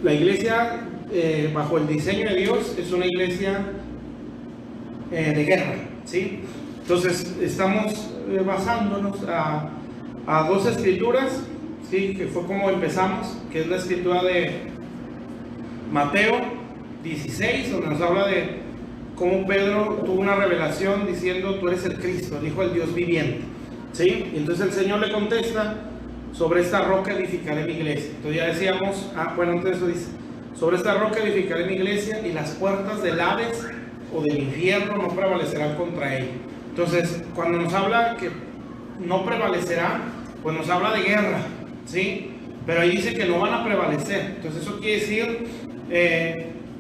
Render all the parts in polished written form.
la iglesia bajo el diseño de Dios es una iglesia de guerra, ¿sí? Entonces estamos basándonos a dos escrituras, ¿sí? Que fue como empezamos, que es la escritura de Mateo 16, donde nos habla de cómo Pedro tuvo una revelación diciendo: tú eres el Cristo, el Hijo del Dios viviente, ¿sí? Y entonces el Señor le contesta: sobre esta roca edificaré mi iglesia. Entonces ya decíamos, entonces eso dice: sobre esta roca edificaré mi iglesia, y las puertas del Hades o del infierno no prevalecerán contra ella. Entonces, cuando nos habla que no prevalecerán, pues nos habla de guerra, ¿sí? Pero ahí dice que no van a prevalecer. Entonces eso quiere decir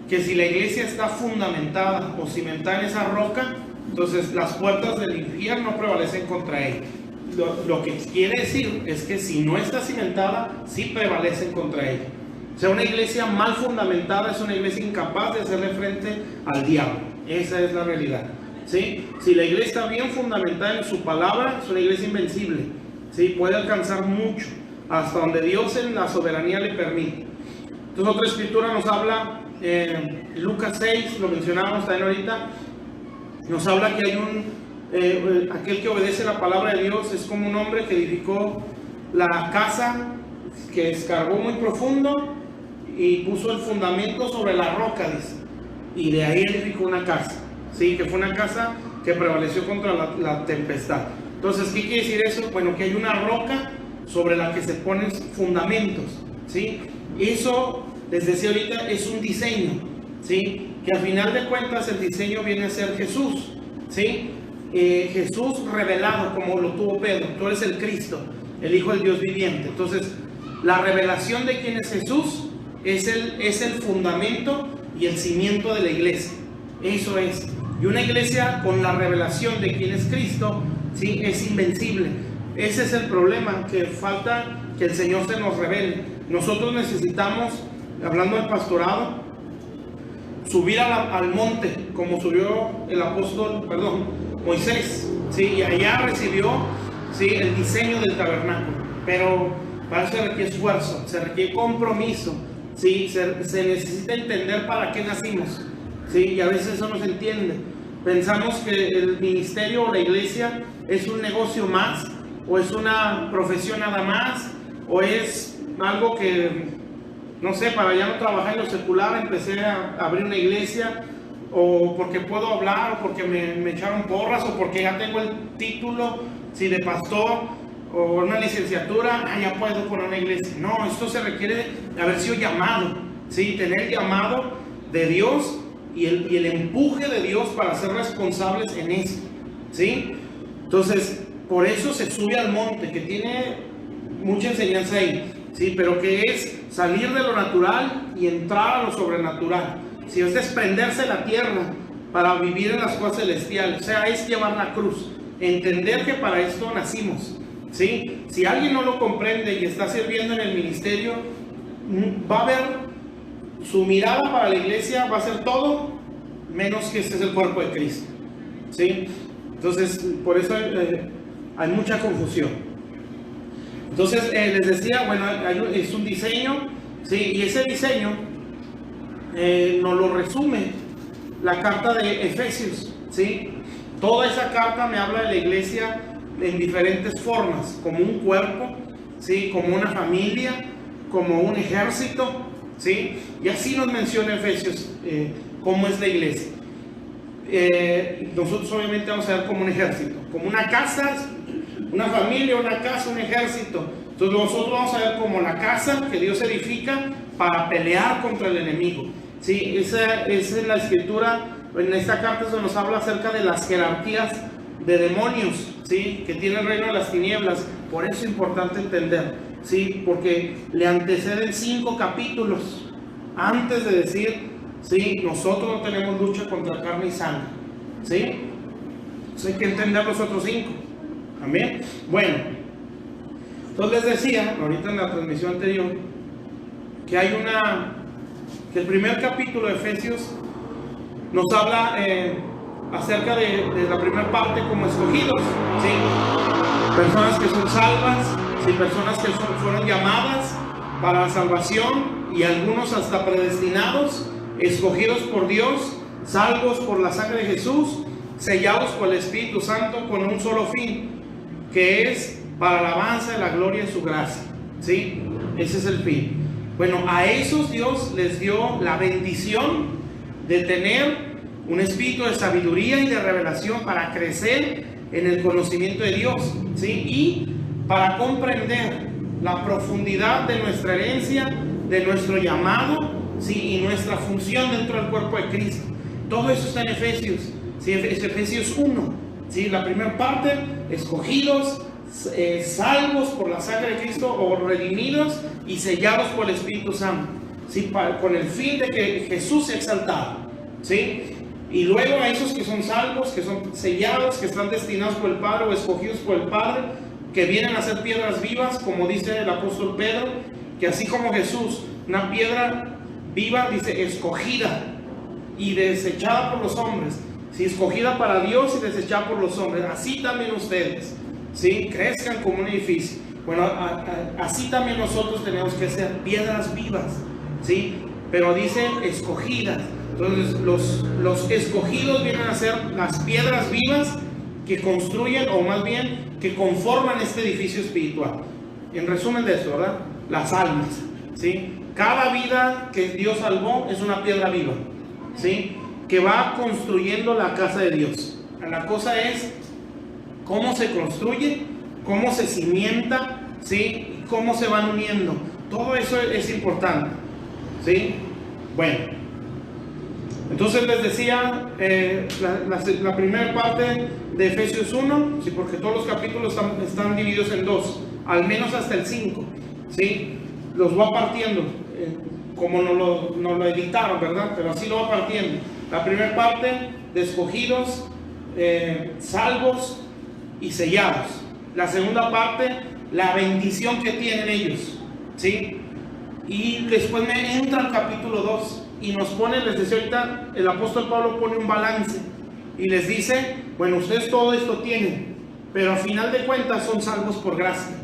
que si la iglesia está fundamentada o cimentada en esa roca, entonces las puertas del infierno no prevalecen contra ella. Lo que quiere decir es que si no está cimentada, sí prevalecen contra ella. O sea, una iglesia mal fundamentada es una iglesia incapaz de hacerle frente al diablo. Esa es la realidad, ¿sí? Si la iglesia está bien fundamentada en su palabra, es una iglesia invencible, ¿sí? Puede alcanzar mucho, hasta donde Dios en la soberanía le permite. Entonces otra escritura nos habla, Lucas 6, lo mencionábamos también ahorita, nos habla que hay aquel que obedece la palabra de Dios es como un hombre que edificó la casa, que escarbó muy profundo y puso el fundamento sobre la roca, dice, y de ahí edificó una casa, ¿sí? Que fue una casa que prevaleció contra la tempestad. Entonces, ¿qué quiere decir eso? Bueno, que hay una roca sobre la que se ponen fundamentos, ¿sí? Eso, les decía ahorita, es un diseño, ¿sí? Que al final de cuentas el diseño viene a ser Jesús, ¿sí? Jesús revelado como lo tuvo Pedro: tú eres el Cristo, el Hijo del Dios viviente. Entonces, la revelación de quién es Jesús es el fundamento y el cimiento de la iglesia. Eso es. Y una iglesia con la revelación de quién es Cristo, ¿sí? Es invencible. Ese es el problema, que falta que el Señor se nos revele. Nosotros necesitamos, hablando del pastorado, subir al monte como subió Moisés, ¿sí? Y allá recibió, ¿sí? El diseño del tabernáculo. Pero para eso se requiere esfuerzo, se requiere compromiso, ¿sí? Se necesita entender para qué nacimos, ¿sí? Y a veces eso no se entiende. Pensamos que el ministerio o la iglesia es un negocio más, o es una profesión nada más, o es algo que, no sé, para ya no trabajar en lo secular empecé a abrir una iglesia, o porque puedo hablar, o porque me echaron porras, o porque ya tengo el título, ¿sí? De pastor, o una licenciatura, ya puedo poner una iglesia. No, esto se requiere de haber sido llamado, ¿sí? Tener llamado de Dios y el empuje de Dios para ser responsables en esto, ¿sí? Entonces, por eso se sube al monte, que tiene mucha enseñanza ahí, ¿sí? Pero que es salir de lo natural y entrar a lo sobrenatural, ¿sí? Es desprenderse de la tierra para vivir en las cosas celestiales. O sea, es llevar la cruz, entender que para esto nacimos, ¿sí? Si alguien no lo comprende y está sirviendo en el ministerio, va a ver, su mirada para la iglesia va a ser todo menos que este es el cuerpo de Cristo, ¿sí? Entonces, por eso hay mucha confusión. Entonces, les decía, bueno, es un diseño, ¿sí? Y ese diseño nos lo resume la carta de Efesios, ¿sí? Toda esa carta me habla de la iglesia en diferentes formas, como un cuerpo, ¿sí? Como una familia, como un ejército, ¿sí? Y así nos menciona Efesios cómo es la iglesia. Nosotros obviamente vamos a ver como un ejército, como una casa, una familia, una casa, un ejército. Entonces nosotros vamos a ver como la casa que Dios edifica para pelear contra el enemigo, ¿sí? Esa es la escritura. En esta carta se nos habla acerca de las jerarquías de demonios, ¿sí? Que tiene el reino de las tinieblas. Por eso es importante entender, ¿sí? Porque le anteceden 5 capítulos antes de decir, ¿sí? Nosotros no tenemos lucha contra carne y sangre, ¿sí? Entonces hay que entender los otros 5. Amén. Bueno, entonces les decía ahorita en la transmisión anterior que que el primer capítulo de Efesios nos habla acerca de la primera parte como escogidos, ¿sí? Personas que son salvas, ¿sí? Personas que fueron llamadas para la salvación y algunos hasta predestinados, escogidos por Dios, salvos por la sangre de Jesús, sellados por el Espíritu Santo con un solo fin, que es para la alabanza de la gloria de su gracia. ¿Sí? Ese es el fin. Bueno, a esos Dios les dio la bendición de tener un espíritu de sabiduría y de revelación para crecer en el conocimiento de Dios, ¿sí? Y para comprender la profundidad de nuestra herencia, de nuestro llamado, ¿sí? Y nuestra función dentro del cuerpo de Cristo. Todo eso está en Efesios, ¿sí? Es Efesios 1, ¿sí? La primera parte, escogidos, salvos por la sangre de Cristo, o redimidos y sellados por el Espíritu Santo, ¿sí? Con el fin de que Jesús sea exaltado, ¿sí? Y luego a esos que son salvos, que son sellados, que están destinados por el Padre o escogidos por el Padre, que vienen a ser piedras vivas, como dice el apóstol Pedro, que así como Jesús, una piedra viva, dice escogida y desechada por los hombres, ¿sí? Escogida para Dios y desechada por los hombres, así también ustedes, ¿sí? Crezcan como un edificio. Bueno, así también nosotros tenemos que ser piedras vivas, ¿sí? Pero dice escogidas. Entonces los escogidos vienen a ser las piedras vivas que construyen, o más bien que conforman este edificio espiritual. En resumen de esto, ¿verdad? Las almas, ¿sí? Cada vida que Dios salvó es una piedra viva, ¿sí? Que va construyendo la casa de Dios. La cosa es cómo se construye, cómo se cimienta, ¿sí? Y cómo se van uniendo. Todo eso es importante, ¿sí? Bueno, entonces les decía la primera parte de Efesios 1, ¿sí? Porque todos los capítulos están divididos en dos, al menos hasta el 5, ¿sí? Los va partiendo, como nos lo editaron, ¿verdad? Pero así lo va partiendo. La primera parte de escogidos, salvos y sellados. La segunda parte, la bendición que tienen ellos, ¿sí? Y después me entra el capítulo 2 y nos pone, les decía ahorita, el apóstol Pablo pone un balance y les dice, bueno, ustedes todo esto tienen, pero a final de cuentas son salvos por gracia,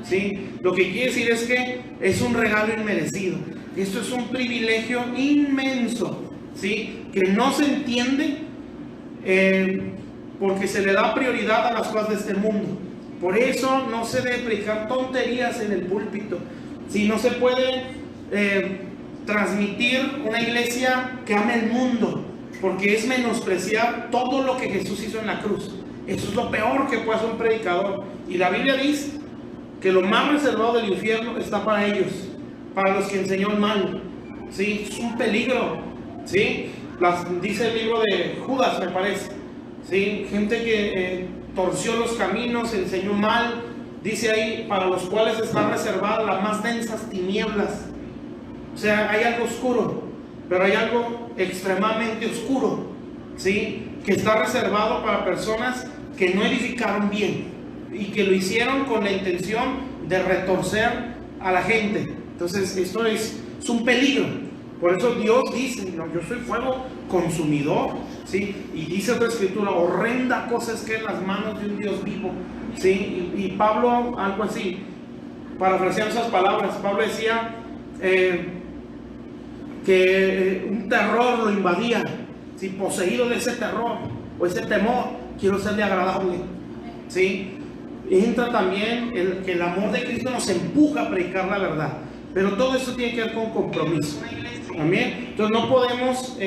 ¿sí? Lo que quiere decir es que es un regalo inmerecido. Esto es un privilegio inmenso, ¿sí? Que no se entiende porque se le da prioridad a las cosas de este mundo. Por eso no se debe predicar tonterías en el púlpito, ¿sí? No se puede transmitir una iglesia que ame el mundo, porque es menospreciar todo lo que Jesús hizo en la cruz. Eso es lo peor que puede hacer un predicador. Y la Biblia dice que lo más reservado del infierno está para ellos, para los que enseñó el mal, ¿sí? Es un peligro, ¿sí? Dice el libro de Judas, me parece, ¿sí? Gente que torció los caminos, enseñó mal. Dice ahí, para los cuales están reservadas las más densas tinieblas. O sea, hay algo oscuro, pero hay algo extremadamente oscuro, ¿sí? Que está reservado para personas que no edificaron bien y que lo hicieron con la intención de retorcer a la gente. Entonces, esto es un peligro. Por eso Dios dice, no, yo soy fuego consumidor, ¿sí? Y dice otra escritura, horrenda cosa es que en las manos de un Dios vivo, ¿sí? Y Pablo, algo así, parafraseando esas palabras, Pablo decía que un terror lo invadía, ¿sí? Poseído de ese terror o ese temor, quiero serle agradable, ¿sí? Entra también que el amor de Cristo nos empuja a predicar la verdad, pero todo eso tiene que ver con compromiso. Amén. Entonces no podemos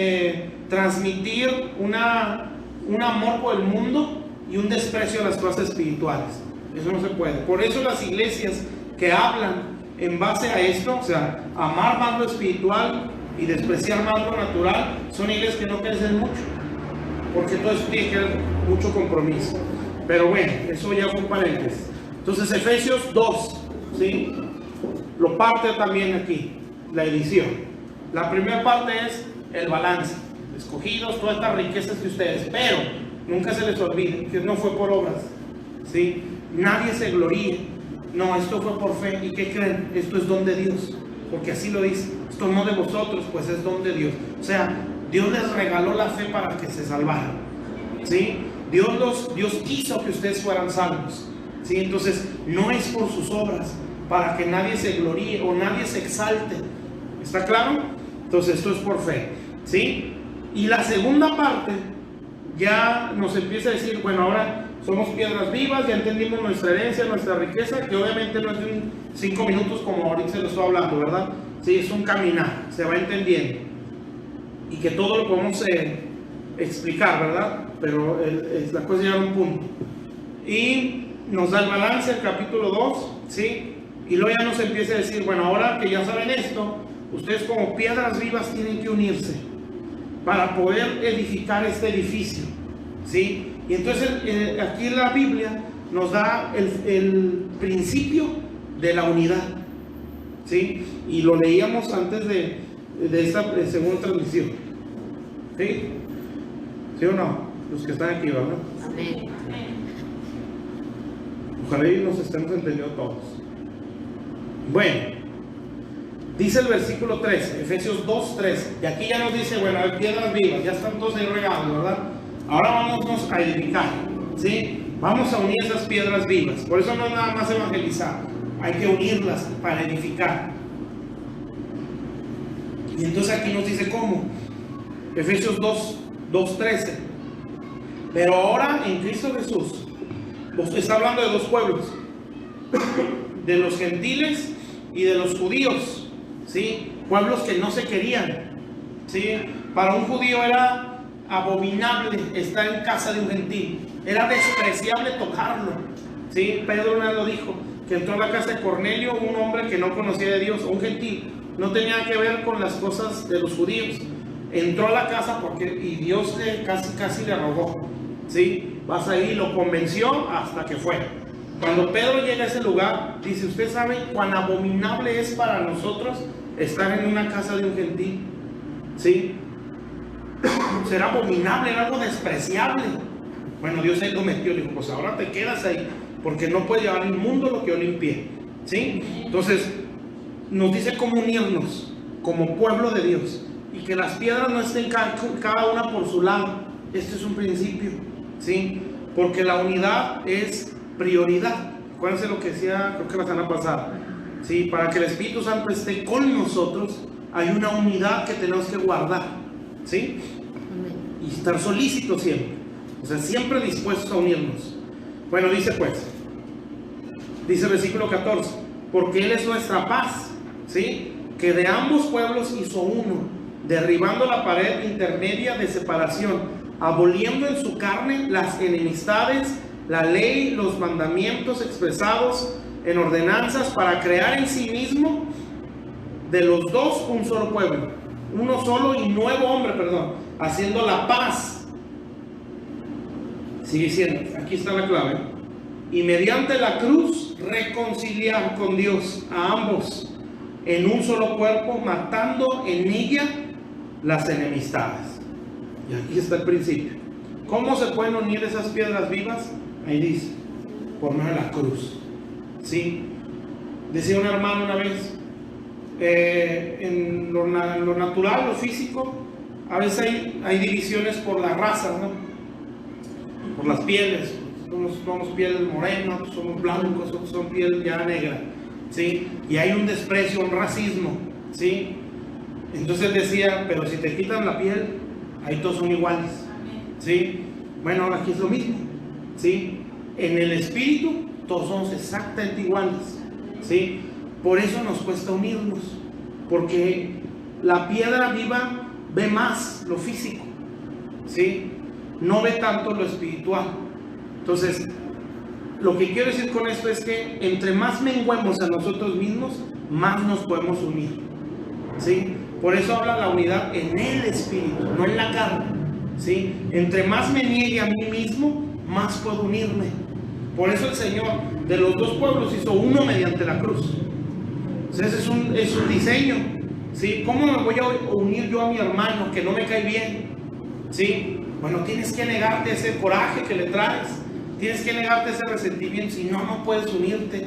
transmitir un amor por el mundo y un desprecio a las cosas espirituales. Eso no se puede. Por eso las iglesias que hablan en base a esto, o sea, amar más lo espiritual y despreciar más lo natural, son iglesias que no crecen mucho, porque todo eso tiene que ver mucho compromiso. Pero bueno, eso ya fue un paréntesis. Entonces Efesios 2, ¿sí? Lo parte también aquí, la edición. La primera parte es el balance, escogidos, todas estas riquezas de ustedes, pero nunca se les olvide que no fue por obras, ¿sí? Nadie se gloríe. No, esto fue por fe. ¿Y qué creen? Esto es don de Dios, porque así lo dice. Esto no de vosotros, pues es don de Dios. O sea, Dios les regaló la fe para que se salvaran, ¿sí? Dios quiso que ustedes fueran salvos, ¿sí? Entonces no es por sus obras, para que nadie se gloríe o nadie se exalte. ¿Está claro? Entonces esto es por fe, ¿sí? Y la segunda parte ya nos empieza a decir, bueno, ahora somos piedras vivas, ya entendimos nuestra herencia, nuestra riqueza, que obviamente no es de 5 minutos como ahorita se lo estoy hablando, ¿verdad? Sí, es un caminar, se va entendiendo. Y que todo lo podemos explicar, ¿verdad? Pero la cosa llega a un punto. Y nos da el balance, el capítulo 2, ¿sí? Y luego ya nos empieza a decir, bueno, ahora que ya saben esto, ustedes como piedras vivas tienen que unirse para poder edificar este edificio, ¿sí? Y entonces aquí la Biblia nos da el principio de la unidad, ¿sí? Y lo leíamos antes de esta segunda transmisión, ¿sí? ¿Sí o no? Los que están aquí, ¿verdad? Amén. Ojalá y nos estemos entendiendo todos. Bueno, dice el versículo 13, Efesios 2:13, y aquí ya nos dice, bueno, hay piedras vivas, ya están todos ahí regados, ¿verdad? Ahora vamos a edificar, ¿sí? Vamos a unir esas piedras vivas. Por eso no es nada más evangelizar, hay que unirlas para edificar. Y entonces aquí nos dice cómo. Efesios 2:13. Pero ahora en Cristo Jesús, está hablando de dos pueblos, de los gentiles y de los judíos, ¿sí? Pueblos que no se querían, ¿sí? Para un judío era abominable estar en casa de un gentil, era despreciable tocarlo, ¿sí? Pedro una vez lo dijo, que entró a la casa de Cornelio, un hombre que no conocía de Dios, un gentil, no tenía que ver con las cosas de los judíos, entró a la casa y Dios casi le rogó, ¿sí? Vas ahí, lo convenció hasta que fue. Cuando Pedro llega a ese lugar, dice, ¿usted sabe cuán abominable es para nosotros estar en una casa de un gentil? ¿Sí? Será abominable, era algo despreciable. Bueno, Dios ahí lo metió, le dijo, pues ahora te quedas ahí, porque no puedes llevar inmundo lo que yo limpié, ¿sí? Entonces, nos dice cómo unirnos como pueblo de Dios, y que las piedras no estén cada una por su lado. Este es un principio, ¿sí? Porque la unidad es prioridad. Acuérdense lo que decía, creo que la semana pasada, ¿sí? Para que el Espíritu Santo esté con nosotros, hay una unidad que tenemos que guardar, ¿sí? Y estar solícitos siempre, o sea, siempre dispuestos a unirnos. Bueno, dice el versículo 14, porque Él es nuestra paz, ¿sí? Que de ambos pueblos hizo uno, derribando la pared intermedia de separación, aboliendo en su carne las enemistades, la ley, los mandamientos expresados en ordenanzas, para crear en sí mismo de los dos un solo pueblo, uno solo y nuevo hombre, haciendo la paz. Sigue diciendo, aquí está la clave, y mediante la cruz reconciliar con Dios a ambos en un solo cuerpo, matando en ella las enemistades. Y aquí está el principio. ¿Cómo se pueden unir esas piedras vivas? Ahí dice, por medio de la cruz, ¿sí? Decía un hermano una vez, en lo natural, lo físico, a veces hay divisiones por la raza, ¿no? Por las pieles. Somos pieles morenas, somos blancos, son piel ya negra, ¿sí? Y hay un desprecio, un racismo, ¿sí? Entonces decía, pero si te quitan la piel, ahí todos son iguales, ¿sí? Bueno, aquí es lo mismo, ¿sí? En el espíritu todos somos exactamente iguales, ¿sí? Por eso nos cuesta unirnos, porque la piedra viva ve más lo físico, ¿sí? No ve tanto lo espiritual. Entonces, lo que quiero decir con esto es que entre más menguemos a nosotros mismos, más nos podemos unir, ¿sí? Por eso habla la unidad en el espíritu, no en la carne, ¿sí? Entre más me niegue a mí mismo, más puedo unirme. Por eso el Señor de los dos pueblos hizo uno mediante la cruz. Entonces es un diseño, ¿sí? ¿Cómo me voy a unir yo a mi hermano que no me cae bien? ¿Sí? Bueno, tienes que negarte ese coraje que le traes, tienes que negarte ese resentimiento, si no, no puedes unirte.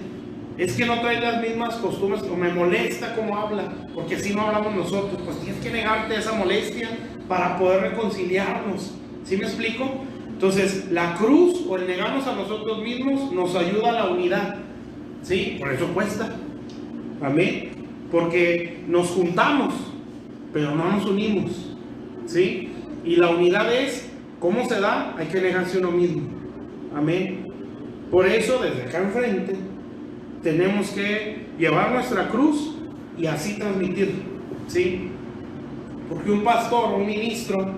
Es que no trae las mismas costumbres, o me molesta cómo habla, porque así no hablamos nosotros. Pues tienes que negarte esa molestia para poder reconciliarnos. ¿Sí me explico? Entonces, la cruz o el negarnos a nosotros mismos nos ayuda a la unidad, ¿sí? Por eso cuesta. Amén. porque nos juntamos, pero no nos unimos, ¿sí? Y la unidad es, ¿cómo se da? Hay que negarse uno mismo. Amén. Por eso, desde acá enfrente, tenemos que llevar nuestra cruz y así transmitir, ¿sí? Porque un pastor, un ministro,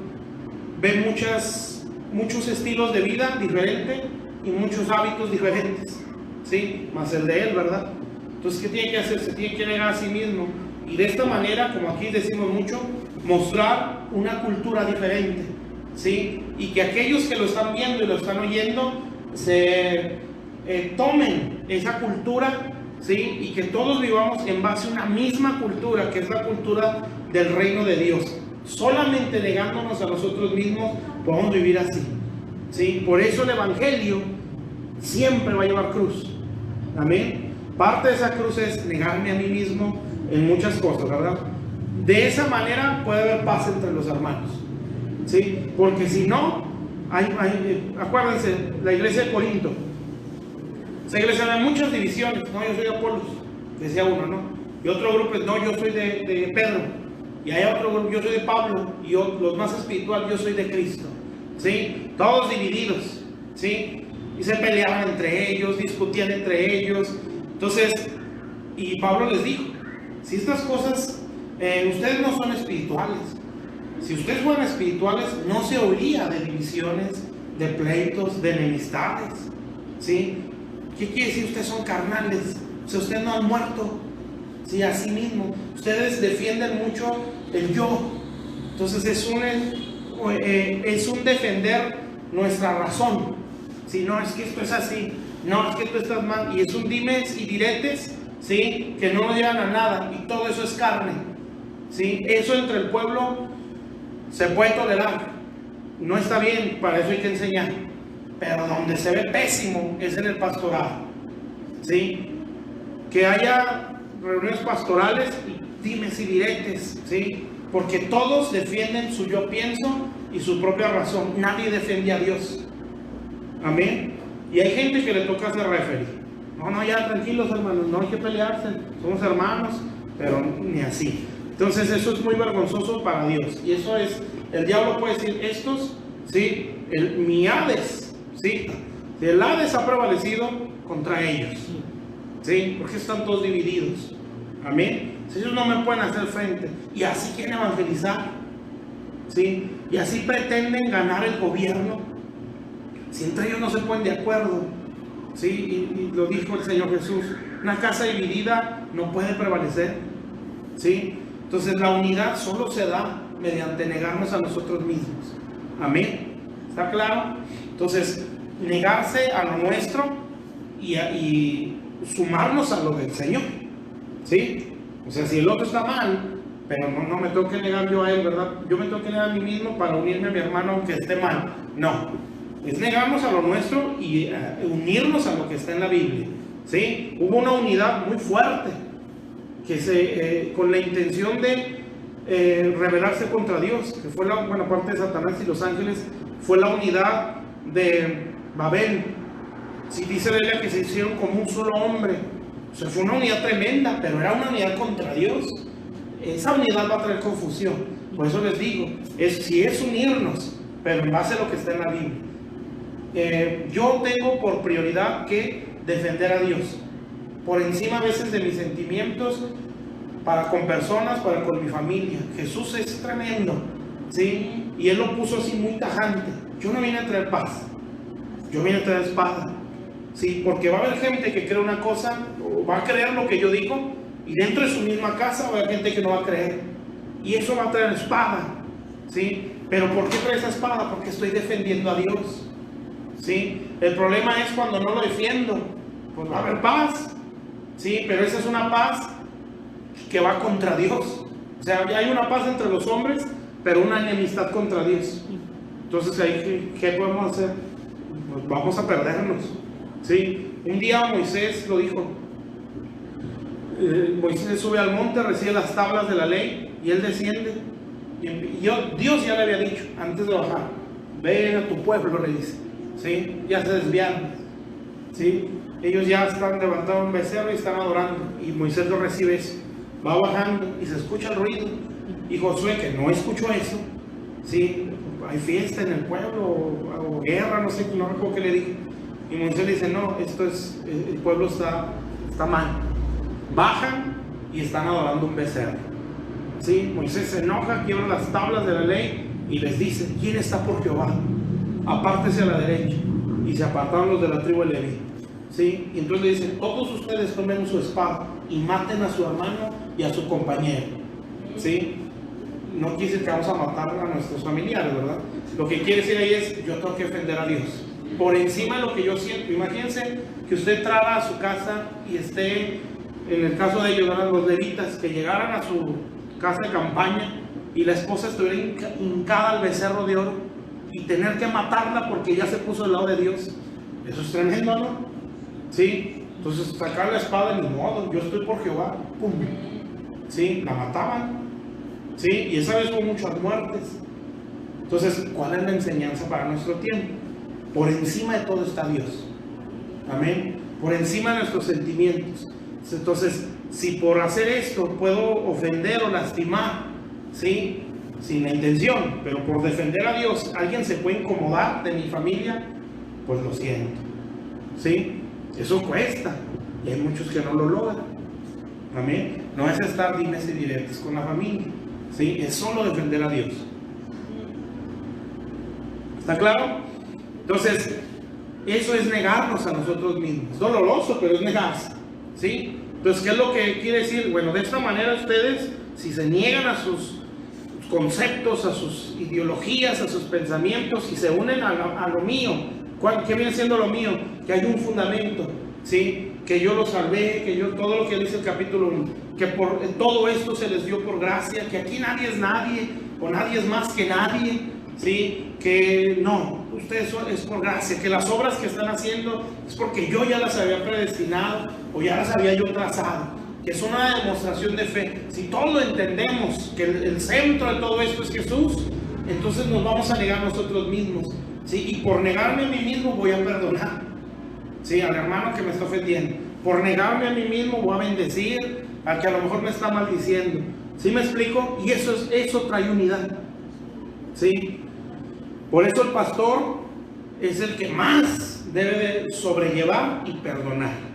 ve muchos estilos de vida diferentes y muchos hábitos diferentes, ¿sí? Más el de él, ¿verdad? Entonces, ¿qué tiene que hacer? Se tiene que negar a sí mismo. Y de esta manera, como aquí decimos mucho, mostrar una cultura diferente, ¿sí? Y que aquellos que lo están viendo y lo están oyendo se tomen esa cultura, ¿sí? Y que todos vivamos en base a una misma cultura, que es la cultura del reino de Dios. Solamente negándonos a nosotros mismos podemos vivir así, ¿sí? Por eso el evangelio siempre va a llevar cruz. Amén. Parte de esa cruz es negarme a mí mismo en muchas cosas, ¿verdad? De esa manera puede haber paz entre los hermanos, ¿sí? Porque si no, acuérdense, la iglesia de Corinto, esa iglesia hay muchas divisiones. No, yo soy de Apolos, decía uno, ¿no? Y otro grupo es, no, yo soy de Pedro. Y hay otro grupo, yo soy de Pablo. Y los más espirituales, yo soy de Cristo, ¿sí? Todos divididos, ¿sí? Y se peleaban entre ellos, discutían entre ellos. Entonces, y Pablo les dijo, si estas cosas, ustedes no son espirituales. Si ustedes fueran espirituales, no se oiría de divisiones, de pleitos, de enemistades, ¿sí? ¿Qué quiere decir? Ustedes son carnales. O sea, ustedes no han muerto, ¿sí? A sí mismo. Ustedes defienden mucho el yo. Entonces es un defender nuestra razón. Si no, es que esto es así. No, es que tú estás mal. Y es un dimes y diretes, ¿sí? Que no nos llevan a nada. Y todo eso es carne, ¿sí? Eso entre el pueblo se puede tolerar. No está bien, para eso hay que enseñar. Pero donde se ve pésimo es en el pastorado, ¿sí? Que haya reuniones pastorales y dimes y diretes, ¿sí? Porque todos defienden su yo pienso y su propia razón. Nadie defiende a Dios. Amén. Y hay gente que le toca ser referee. No, ya tranquilos hermanos, no hay que pelearse, somos hermanos, pero ni así. Entonces eso es muy vergonzoso para Dios. Y eso es, el diablo puede decir, estos, ¿sí? Mi Hades, ¿sí? El Hades ha prevalecido contra ellos, ¿sí? Porque están todos divididos. Amén. Si ellos no me pueden hacer frente y así quieren evangelizar, ¿sí? Y así pretenden ganar el gobierno, si entre ellos no se ponen de acuerdo, ¿sí? Y lo dijo el Señor Jesús, una casa dividida no puede prevalecer, ¿sí? Entonces la unidad solo se da mediante negarnos a nosotros mismos. Amén. ¿Está claro? Entonces, negarse a lo nuestro y sumarnos a lo del Señor, ¿sí? O sea, si el otro está mal, pero no me tengo que negar yo a él, ¿verdad? Yo me tengo que negar a mí mismo para unirme a mi hermano aunque esté mal. No, es negarnos a lo nuestro y unirnos a lo que está en la Biblia, ¿sí? Hubo una unidad muy fuerte que con la intención de rebelarse contra Dios, que fue la buena parte de Satanás y los ángeles, fue la unidad de Babel. Si dice la Biblia que se hicieron como un solo hombre, o sea, fue una unidad tremenda, pero era una unidad contra Dios. Esa unidad va a traer confusión. Por eso les digo, si es unirnos, pero en base a lo que está en la Biblia. Yo tengo por prioridad que defender a Dios por encima a veces de mis sentimientos, para con personas, para con mi familia. Jesús es tremendo, ¿sí? Y Él lo puso así muy tajante. Yo no vine a traer paz, yo vine a traer espada, ¿sí? Porque va a haber gente que cree una cosa, o va a creer lo que yo digo, y dentro de su misma casa va a haber gente que no va a creer, y eso va a traer espada, ¿sí? Pero ¿por qué trae esa espada? Porque estoy defendiendo a Dios, ¿sí? El problema es cuando no lo defiendo, pues va a haber paz, ¿sí? Pero esa es una paz que va contra Dios. O sea, hay una paz entre los hombres, pero una enemistad contra Dios. Entonces, ¿qué podemos hacer? Pues vamos a perdernos, ¿sí? Un día Moisés lo dijo. Moisés sube al monte, recibe las tablas de la ley y él desciende. Y Dios ya le había dicho antes de bajar: ven a tu pueblo, le dice, ¿sí? Ya se desviaron, ¿sí? Ellos ya están levantando un becerro y están adorando, y Moisés lo recibe eso. va bajando y se escucha el ruido. Y Josué, que no escuchó eso, ¿sí? Hay fiesta en el pueblo o guerra, no sé, no recuerdo qué le dijo. Y Moisés le dice, no, esto es, el pueblo está mal. Bajan y están adorando un becerro. ¿Sí? Moisés se enoja, quiebra las tablas de la ley y les dice, ¿quién está por Jehová? Apártese a la derecha. Y se apartaron los de la tribu de Leví. ¿Sí? Y entonces le dicen, todos ustedes tomen su espada y maten a su hermano y a su compañero. ¿Sí? No quiere decir que vamos a matar a nuestros familiares, ¿verdad? Lo que quiere decir ahí es, yo tengo que defender a Dios por encima de lo que yo siento. Imagínense que usted entrara a su casa y esté, en el caso de ellos, eran los levitas, que llegaran a su casa de campaña y la esposa estuviera hincada al becerro de oro y tener que matarla porque ya se puso del lado de Dios. Eso es tremendo, ¿no? ¿Sí? Entonces sacar la espada, ni modo, yo estoy por Jehová, ¡pum! ¿Sí? La mataban. ¿Sí? Y esa vez hubo muchas muertes. Entonces, ¿cuál es la enseñanza para nuestro tiempo? Por encima de todo está Dios. Amén. Por encima de nuestros sentimientos. Entonces, si por hacer esto puedo ofender o lastimar, ¿sí? Sin la intención, pero por defender a Dios, alguien se puede incomodar de mi familia, pues lo siento. ¿Sí? Eso cuesta. Y hay muchos que no lo logran. Amén. No es estar dimes y diretes con la familia. ¿Sí? Es solo defender a Dios. ¿Está claro? Entonces, eso es negarnos a nosotros mismos. Es doloroso, pero es negarse. ¿Sí? Entonces, ¿qué es lo que quiere decir? Bueno, de esta manera ustedes, si se niegan a sus conceptos, a sus ideologías, a sus pensamientos y se unen a lo mío, ¿qué viene siendo lo mío? Que hay un fundamento, ¿sí? Que yo lo salvé, que yo, todo lo que dice el capítulo 1, que por todo esto se les dio por gracia, que aquí nadie es nadie, o nadie es más que nadie, ¿sí? Que no, ustedes es por gracia, que las obras que están haciendo es porque yo ya las había predestinado, o ya las había yo trazado, que es una demostración de fe. Si todos lo entendemos, que el centro de todo esto es Jesús, entonces nos vamos a negar nosotros mismos, ¿sí? Y por negarme a mí mismo voy a perdonar, ¿sí? Al hermano que me está ofendiendo. Por negarme a mí mismo voy a bendecir al que a lo mejor me está maldiciendo. ¿Sí me explico? Y eso trae unidad, ¿sí? Por eso el pastor es el que más debe de sobrellevar y perdonar.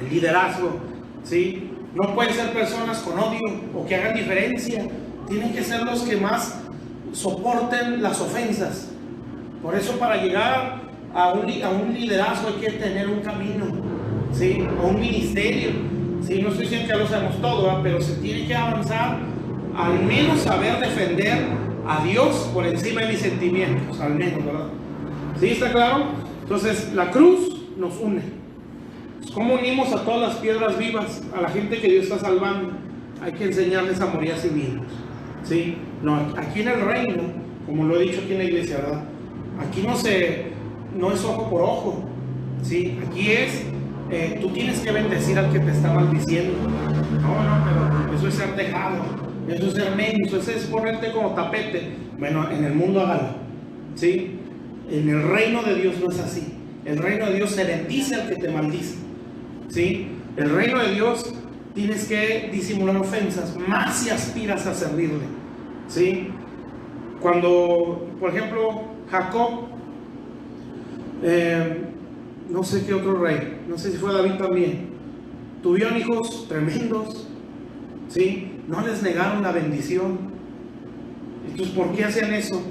El liderazgo, ¿sí? No pueden ser personas con odio o que hagan diferencia. Tienen que ser los que más soporten las ofensas. Por eso, para llegar a un liderazgo hay que tener un camino, ¿sí? O un ministerio, ¿sí? No estoy diciendo que lo sabemos todo, ¿verdad? Pero se tiene que avanzar, al menos saber defender a Dios por encima de mis sentimientos, al menos, ¿verdad? ¿Sí? ¿Está claro? Entonces, la cruz nos une. ¿Cómo unimos a todas las piedras vivas, a la gente que Dios está salvando? Hay que enseñarles a morir a sí mismos, ¿sí? No, aquí en el reino, como lo he dicho aquí en la iglesia, ¿verdad? Aquí no es ojo por ojo, ¿sí? Aquí es, tú tienes que bendecir al que te está maldiciendo. No, pero eso es ser dejado, eso es ser menso, eso es ponerte como tapete. Bueno, en el mundo hágalo, ¿sí? En el reino de Dios no es así. El reino de Dios se bendice al que te maldice, ¿sí? El reino de Dios tienes que disimular ofensas, más si aspiras a servirle, ¿sí? Cuando, por ejemplo, Jacob, no sé qué otro rey, no sé si fue David también, tuvieron hijos tremendos, ¿sí? No les negaron la bendición. Entonces, ¿por qué hacían eso?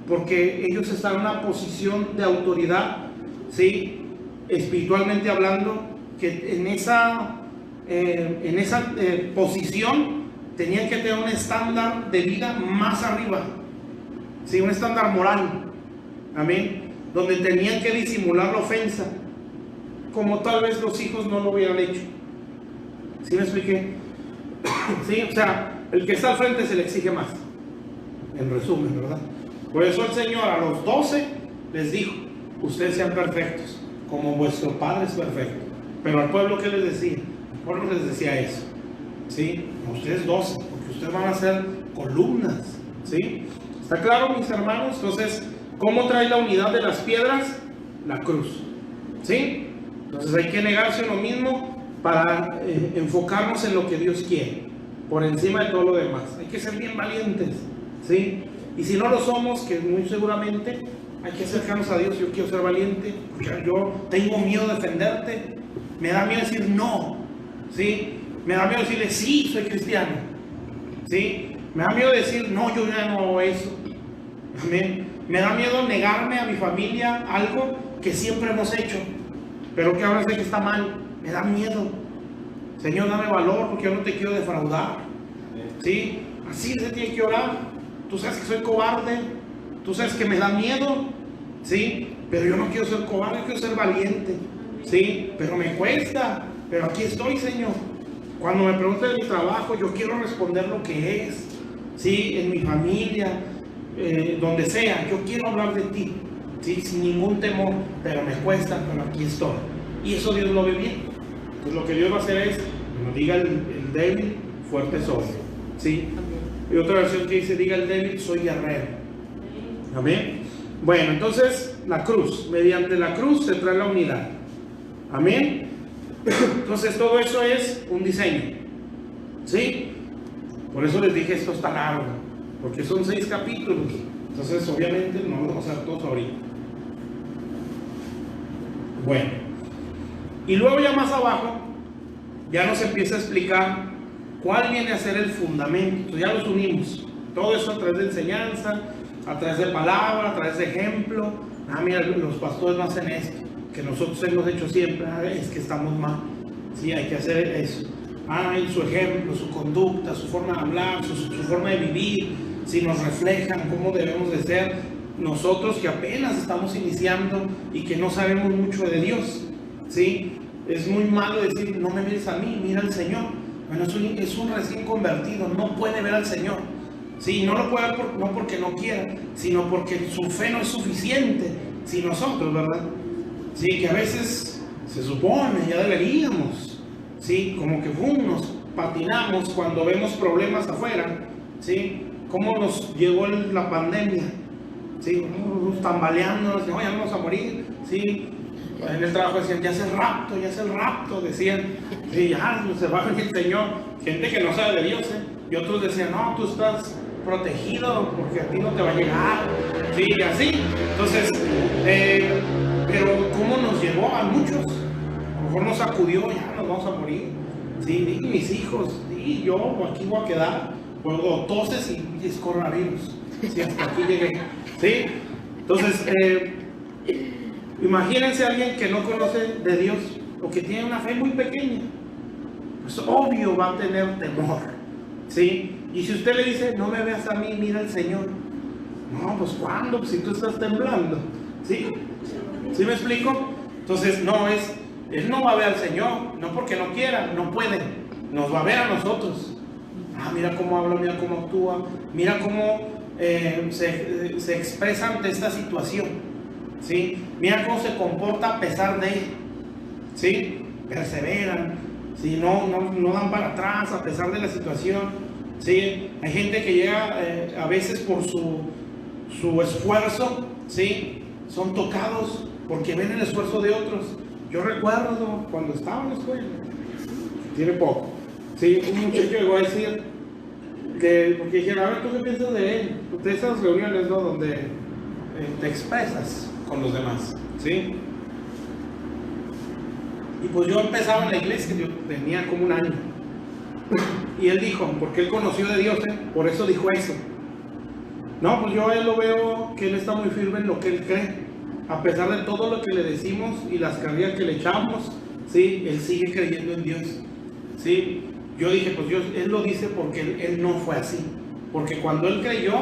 Porque ellos están en una posición de autoridad, ¿sí? Espiritualmente hablando, que en esa posición tenían que tener un estándar de vida más arriba, ¿sí? Un estándar moral, amén, donde tenían que disimular la ofensa, como tal vez los hijos no lo hubieran hecho. ¿Sí me expliqué? ¿Sí? O sea, el que está al frente se le exige más, en resumen, ¿verdad? Por eso el Señor a los 12 les dijo, ustedes sean perfectos, como vuestro Padre es perfecto. Pero al pueblo, ¿qué les decía? Al pueblo les decía eso, ¿sí? A ustedes 12, porque ustedes van a ser columnas, ¿sí? ¿Está claro, mis hermanos? Entonces, ¿cómo trae la unidad de las piedras? La cruz, ¿sí? Entonces hay que negarse a uno mismo para enfocarnos en lo que Dios quiere, por encima de todo lo demás. Hay que ser bien valientes, ¿sí? Y si no lo somos, que muy seguramente hay que acercarnos a Dios. Yo quiero ser valiente, porque yo tengo miedo de defenderte, me da miedo decir no, ¿sí? Me da miedo decirle sí, soy cristiano, ¿sí? Me da miedo decir no, yo ya no hago eso. Amén. Me da miedo negarme a mi familia algo que siempre hemos hecho, pero que ahora sé que está mal. Me da miedo. Señor, dame valor, porque yo no te quiero defraudar, ¿sí? Así se tiene que orar. Tú sabes que soy cobarde, tú sabes que me da miedo, ¿sí? Pero yo no quiero ser cobarde, quiero ser valiente, ¿sí? Pero me cuesta, pero aquí estoy, Señor. Cuando me preguntan de mi trabajo, yo quiero responder lo que es, ¿sí? En mi familia, donde sea, yo quiero hablar de ti, ¿sí? Sin ningún temor, pero me cuesta, pero aquí estoy. Y eso Dios lo ve bien. Entonces lo que Dios va a hacer es, como diga el débil, fuerte soy, ¿sí? Y otra versión que dice, diga el débil, soy guerrero. Amén. Bueno, entonces la cruz, mediante la cruz se trae la unidad. Amén. Entonces todo eso es un diseño, ¿sí? Por eso les dije, esto está largo, porque son 6 capítulos. Entonces obviamente no lo vamos a hacer todos ahorita. Bueno, y luego ya más abajo ya nos empieza a explicar cuál viene a ser el fundamento. Entonces ya los unimos, todo eso a través de enseñanza, a través de palabra, a través de ejemplo. Mira, los pastores no hacen esto, que nosotros hemos hecho siempre. Es que estamos mal, sí, hay que hacer eso. Y su ejemplo, su conducta, su forma de hablar, su forma de vivir, si nos reflejan cómo debemos de ser nosotros que apenas estamos iniciando y que no sabemos mucho de Dios, ¿sí? Es muy malo decir, no me mires a mí, mira al Señor. Bueno, es un recién convertido, no puede ver al Señor, ¿sí? No lo puede ver no porque no quiera, sino porque su fe no es suficiente, si nosotros, ¿verdad? Sí, que a veces se supone, ya deberíamos, ¿sí? Como que nos patinamos cuando vemos problemas afuera, ¿sí? Cómo nos llegó la pandemia, ¿sí? Nos tambaleando, nos decían, ya vamos a morir, ¿sí? En el trabajo decían, ya es el rapto, decían, sí, ya se va a venir el Señor. Gente que no sabe de Dios, y otros decían, no, tú estás protegido porque a ti no te va a llegar, sí, y así. Entonces, pero ¿cómo nos llevó a muchos? A lo mejor nos sacudió, ya nos vamos a morir, sí, y mis hijos, y yo aquí voy a quedar, o toses y es coronavirus, sí, hasta aquí llegué, sí. Entonces, imagínense a alguien que no conoce de Dios o que tiene una fe muy pequeña, pues obvio va a tener temor, ¿sí? Y si usted le dice, no me veas a mí, mira al Señor, no, pues ¿cuándo? Pues si tú estás temblando, ¿sí? ¿Sí me explico? Entonces Él no va a ver al Señor, no porque no quiera, no puede, nos va a ver a nosotros. Mira cómo habla, mira cómo actúa, mira cómo se expresa ante esta situación, ¿sí? Mira cómo se comporta a pesar de él, ¿sí? Perseveran, ¿sí? No dan para atrás a pesar de la situación, ¿sí? Hay gente que llega a veces por su esfuerzo, ¿sí? Son tocados porque ven el esfuerzo de otros. Yo recuerdo cuando estaba en la escuela, tiene poco, ¿sí? Un muchacho llegó a decir, porque dijeron, a ver, ¿tú qué piensas de él? De esas reuniones, ¿no? Donde te expresas con los demás, ¿sí? Y pues yo empezaba en la iglesia, yo tenía como un año. Y él dijo, porque él conoció de Dios, por eso dijo eso. No, pues yo a él lo veo que él está muy firme en lo que él cree. A pesar de todo lo que le decimos y las carreras que le echamos, ¿sí? Él sigue creyendo en Dios, ¿sí? Yo dije, pues él lo dice porque él no fue así. Porque cuando él creyó,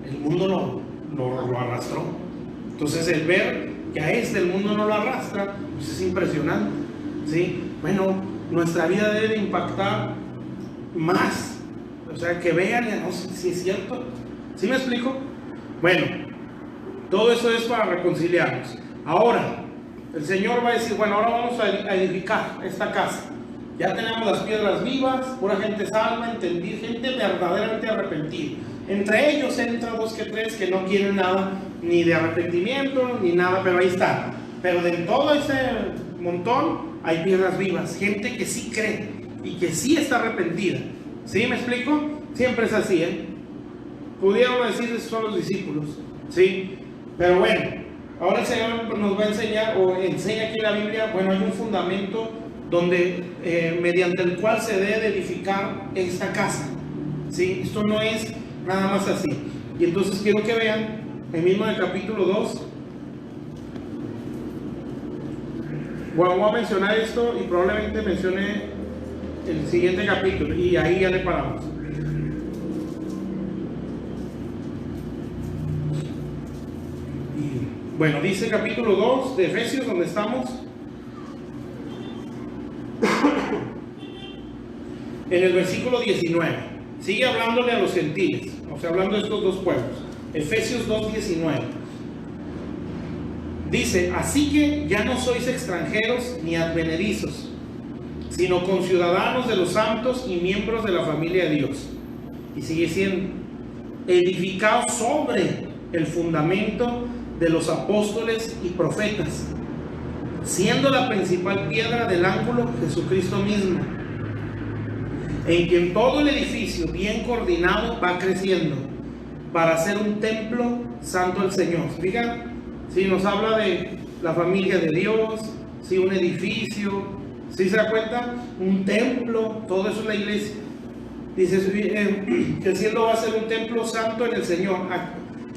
el mundo lo arrastró. Entonces el ver que a el mundo no lo arrastra, pues es impresionante, ¿sí? Bueno, nuestra vida debe impactar más. O sea, que vean, no sé si es cierto. ¿Sí me explico? Bueno, todo eso es para reconciliarnos. Ahora, el Señor va a decir, bueno, ahora vamos a edificar esta casa. Ya tenemos las piedras vivas, pura gente salva, entendida, gente verdaderamente arrepentida. Entre ellos entra 2 que 3 que no quieren nada, ni de arrepentimiento, ni nada, pero ahí está. Pero de todo ese montón, hay piedras vivas, gente que sí cree y que sí está arrepentida. ¿Sí me explico? Siempre es así, Pudieron decir que son los discípulos, ¿sí? Pero bueno, ahora el Señor nos va a enseñar, o enseña aquí en la Biblia, bueno, hay un fundamento donde, mediante el cual se debe edificar esta casa, ¿sí? Esto no es nada más así. Y entonces quiero que vean, el mismo del capítulo 2, bueno, voy a mencionar esto y probablemente mencione el siguiente capítulo, y ahí ya le paramos. Bueno, dice capítulo 2 de Efesios, donde estamos, en el versículo 19, sigue hablándole a los gentiles, o sea, hablando de estos dos pueblos. Efesios 2:19 dice: así que ya no sois extranjeros ni advenedizos, sino conciudadanos de los santos y miembros de la familia de Dios. Y sigue siendo: edificados sobre el fundamento de los apóstoles y profetas, siendo la principal piedra del ángulo Jesucristo mismo, en quien todo el edificio bien coordinado va creciendo para ser un templo santo al Señor. Fíjate, si nos habla de la familia de Dios, si un edificio, si se da cuenta, un templo, todo eso es la iglesia. Dice que el cielo va a ser un templo santo en el Señor,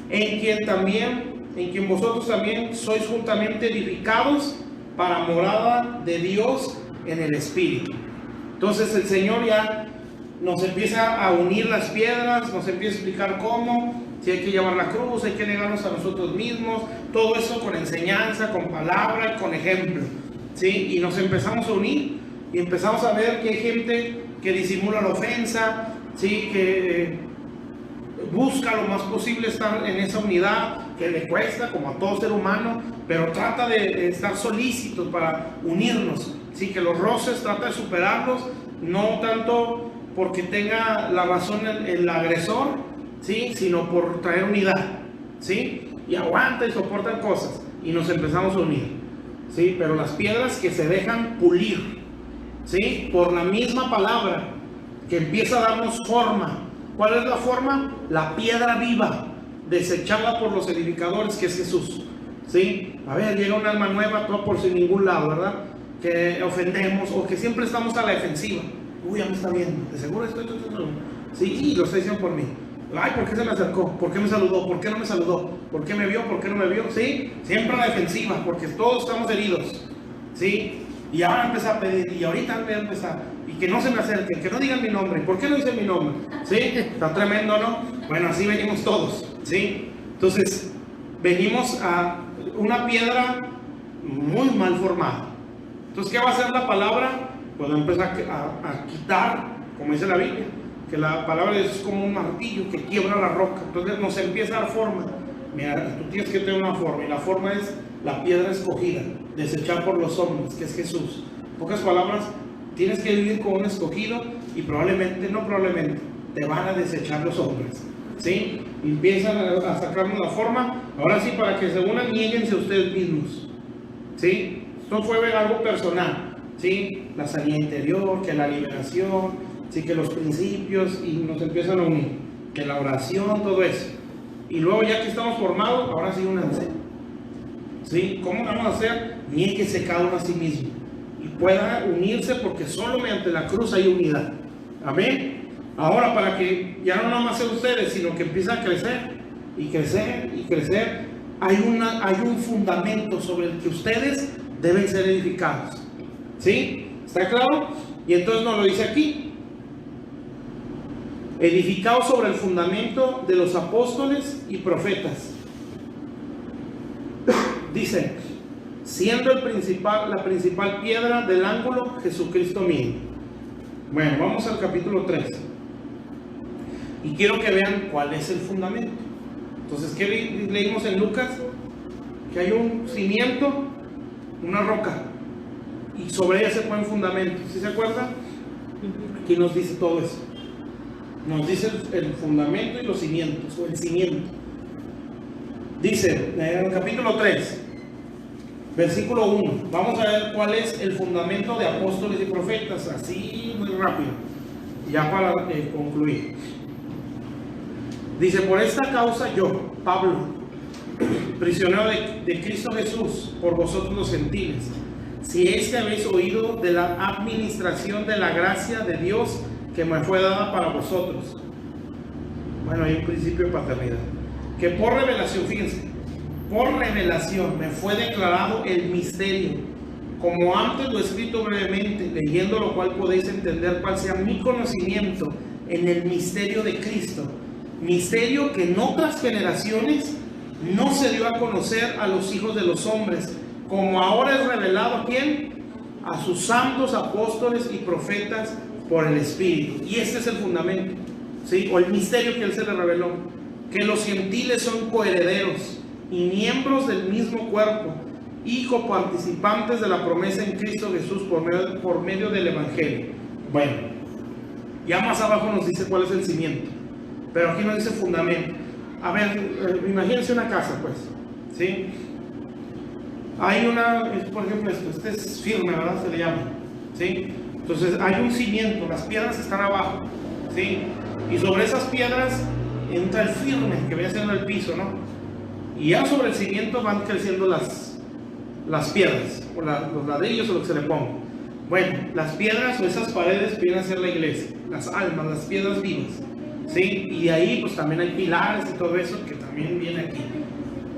en quien vosotros también sois juntamente edificados para morada de Dios en el Espíritu. Entonces el Señor ya nos empieza a unir las piedras, nos empieza a explicar cómo, si hay que llevar la cruz, hay que negarnos a nosotros mismos, todo eso con enseñanza, con palabra y con ejemplo, ¿sí? Y nos empezamos a unir y empezamos a ver que hay gente que disimula la ofensa, ¿sí? Que busca lo más posible estar en esa unidad, que le cuesta como a todo ser humano, pero trata de estar solícitos para unirnos, ¿sí? Que los roces trata de superarlos, no tanto porque tenga la razón el agresor, ¿sí? Sino por traer unidad, ¿sí? Y aguanta y soportan cosas y nos empezamos a unir, ¿sí? Pero las piedras que se dejan pulir, ¿sí? Por la misma palabra que empieza a darnos forma. ¿Cuál es la forma? La piedra viva, desechada por los edificadores, que es Jesús, ¿sí? A ver, llega un alma nueva, todo por sin ningún lado, ¿verdad? Que ofendemos o que siempre estamos a la defensiva. Uy, ya me está viendo, de seguro estoy. Sí, lo está diciendo por mí. Ay, ¿por qué se me acercó? ¿Por qué me saludó? ¿Por qué no me saludó? ¿Por qué me vio? ¿Por qué no me vio? Sí, siempre a la defensiva, porque todos estamos heridos, ¿sí? Y ahora empezar a pedir, y ahorita voy a empezar, y que no se me acerquen, que no digan mi nombre. ¿Por qué no dicen mi nombre? ¿Sí? Está tremendo, ¿no? Bueno, así venimos todos, ¿sí? Entonces, venimos a una piedra muy mal formada. Entonces, ¿qué va a hacer la palabra? Pues empezar a quitar, como dice la Biblia, que la palabra de Dios es como un martillo que quiebra la roca. Entonces nos empieza a dar forma. Mira, tú tienes que tener una forma, y la forma es la piedra escogida, desechada por los hombres, que es Jesús. En pocas palabras, tienes que vivir con un escogido, y no probablemente, te van a desechar los hombres, ¿sí? Y empiezan a sacarnos la forma. Ahora sí, para que se unan, nieguense a ustedes mismos, ¿sí? Esto fue algo personal, ¿sí? La sanidad interior, que la liberación, ¿sí? Que los principios, y nos empiezan a unir, que la oración, todo eso. Y luego, ya que estamos formados, ahora sí únanse, ¿sí? ¿Cómo vamos a hacer? Niéguese cada uno a sí mismo y pueda unirse, porque solo mediante la cruz hay unidad. Amén. Ahora, para que ya no nada más sean ustedes, sino que empiecen a crecer y crecer y crecer, hay un fundamento sobre el que ustedes deben ser edificados, ¿sí? ¿Está claro? Y entonces nos lo dice aquí: edificados sobre el fundamento de los apóstoles y profetas. Dice: siendo la principal piedra del ángulo Jesucristo mismo. Bueno, vamos al capítulo 3. Y quiero que vean cuál es el fundamento. Entonces, ¿qué leímos en Lucas? Que hay un cimiento, una roca, y sobre ella se pone un fundamento. ¿Sí se acuerdan? Aquí nos dice todo eso. Nos dice el fundamento y los cimientos, o el cimiento. Dice en el capítulo 3, Versículo 1. Vamos a ver cuál es el fundamento de apóstoles y profetas, así muy rápido, ya para concluir. Dice: por esta causa yo, Pablo, prisionero de Cristo Jesús, por vosotros los gentiles, si es que habéis oído de la administración de la gracia de Dios que me fue dada para vosotros. Bueno, hay un principio de paternidad. Que por revelación, fíjense, por revelación me fue declarado el misterio, como antes lo he escrito brevemente, leyendo lo cual podéis entender cuál sea mi conocimiento en el misterio de Cristo. Misterio que en otras generaciones no se dio a conocer a los hijos de los hombres, como ahora es revelado ¿a quién? A sus santos apóstoles y profetas por el Espíritu. Y este es el fundamento, ¿sí? O el misterio que él se le reveló, que los gentiles son coherederos y miembros del mismo cuerpo y coparticipantes de la promesa en Cristo Jesús por medio del Evangelio. Bueno, ya más abajo nos dice cuál es el cimiento, pero aquí nos dice fundamento. A ver, imagínense una casa, pues, ¿sí? Hay una, por ejemplo, este es firme, ¿verdad? Se le llama, ¿sí? Entonces hay un cimiento, las piedras están abajo, ¿sí? Y sobre esas piedras entra el firme, que viene siendo el piso, ¿no? Y ya sobre el cimiento van creciendo las piedras, o los ladrillos, o lo que se le ponga. Bueno, las piedras o esas paredes vienen a ser la iglesia, las almas, las piedras vivas, ¿sí? Y de ahí pues también hay pilares y todo eso que también viene aquí.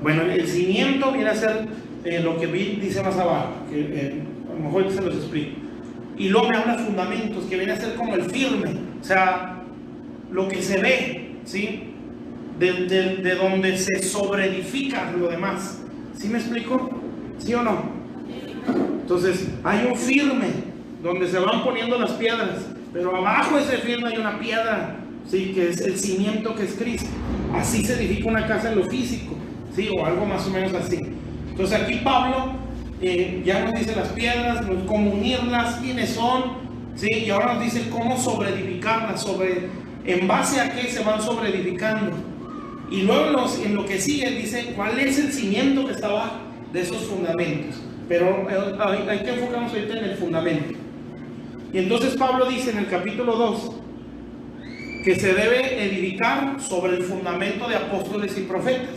Bueno, el cimiento viene a ser lo que dice más abajo, que a lo mejor se los explico. Y luego me habla de fundamentos, que viene a ser como el firme, o sea, lo que se ve, ¿sí? De donde se sobreedifica lo demás. ¿Sí me explico? ¿Sí o no? Entonces, hay un firme donde se van poniendo las piedras, pero abajo de ese firme hay una piedra, ¿sí? Que es el cimiento, que es Cristo. Así se edifica una casa en lo físico, ¿sí? O algo más o menos así. Entonces aquí Pablo ya nos dice las piedras, cómo unirlas, quiénes son, ¿sí? Y ahora nos dice cómo sobreedificarlas, en base a qué se van sobreedificando. Y luego en lo que sigue dice cuál es el cimiento que está abajo de esos fundamentos. Pero hay que enfocarnos ahorita en el fundamento. Y entonces Pablo dice en el capítulo 2 que se debe edificar sobre el fundamento de apóstoles y profetas,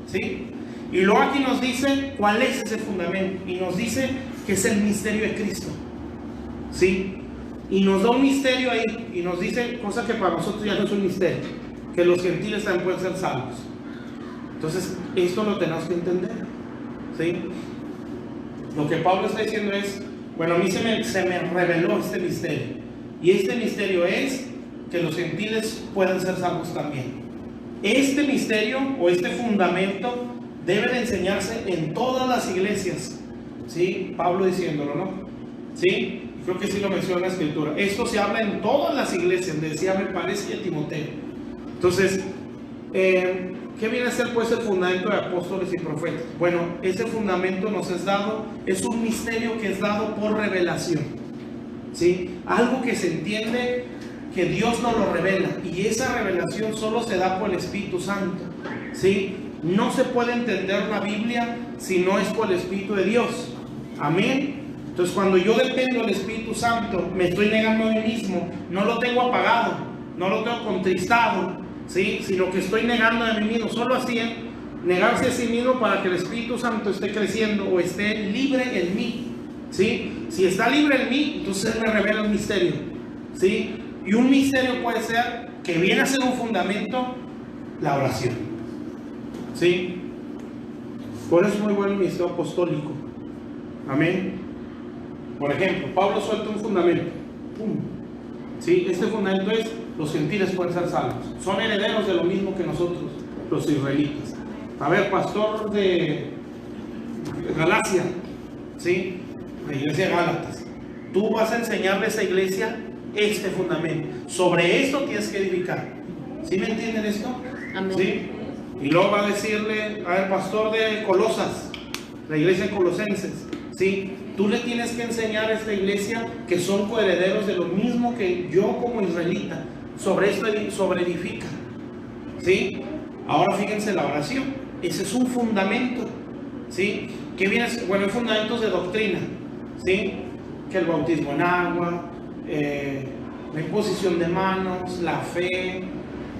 ¿sí? Y luego aquí nos dice cuál es ese fundamento, y nos dice que es el misterio de Cristo, ¿sí? Y nos da un misterio ahí, y nos dice cosa que para nosotros ya no es un misterio, que los gentiles también pueden ser salvos. Entonces esto lo tenemos que entender, ¿sí? Lo que Pablo está diciendo es, bueno, a mí se me reveló este misterio, y este misterio es que los gentiles pueden ser salvos también. Este misterio o este fundamento debe de enseñarse en todas las iglesias, ¿sí? Pablo diciéndolo, ¿no? ¿Sí? Creo que sí lo menciona en la escritura. Esto se habla en todas las iglesias, decía, me parece, a Timoteo. Entonces, ¿qué viene a ser pues el fundamento de apóstoles y profetas? Bueno, ese fundamento nos es dado, es un misterio que es dado por revelación, ¿sí? Algo que se entiende que Dios nos lo revela, y esa revelación solo se da por el Espíritu Santo, ¿sí? No se puede entender la Biblia si no es por el Espíritu de Dios. Amén. Entonces, cuando yo dependo del Espíritu Santo, me estoy negando a mí mismo. No lo tengo apagado, no lo tengo contristado, ¿sí? Sino que estoy negando a mí mismo. Solo así, negarse a sí mismo para que el Espíritu Santo esté creciendo o esté libre en mí, ¿sí? Si está libre en mí, entonces me revela un misterio, ¿sí? Y un misterio puede ser, que viene a ser un fundamento, la oración, ¿sí? Por eso es muy bueno el misterio apostólico. Amén. Por ejemplo, Pablo suelta un fundamento. ¡Pum! ¿Sí? Este fundamento es: los gentiles pueden ser salvos. Son herederos de lo mismo que nosotros, los israelitas. A ver, pastor de Galacia, ¿sí? La iglesia de Gálatas. Tú vas a enseñarle a esa iglesia este fundamento. Sobre esto tienes que edificar. ¿Sí me entienden esto? Amén. ¿Sí? Y luego va a decirle al pastor de Colosas, la iglesia de Colosenses, ¿sí? Tú le tienes que enseñar a esta iglesia que son coherederos de lo mismo que yo como israelita. Sobre esto sobreedifica, ¿sí? Ahora fíjense la oración. Ese es un fundamento, ¿sí? ¿Qué viene? Bueno, hay fundamentos de doctrina, ¿sí? Que el bautismo en agua, la imposición de manos, la fe,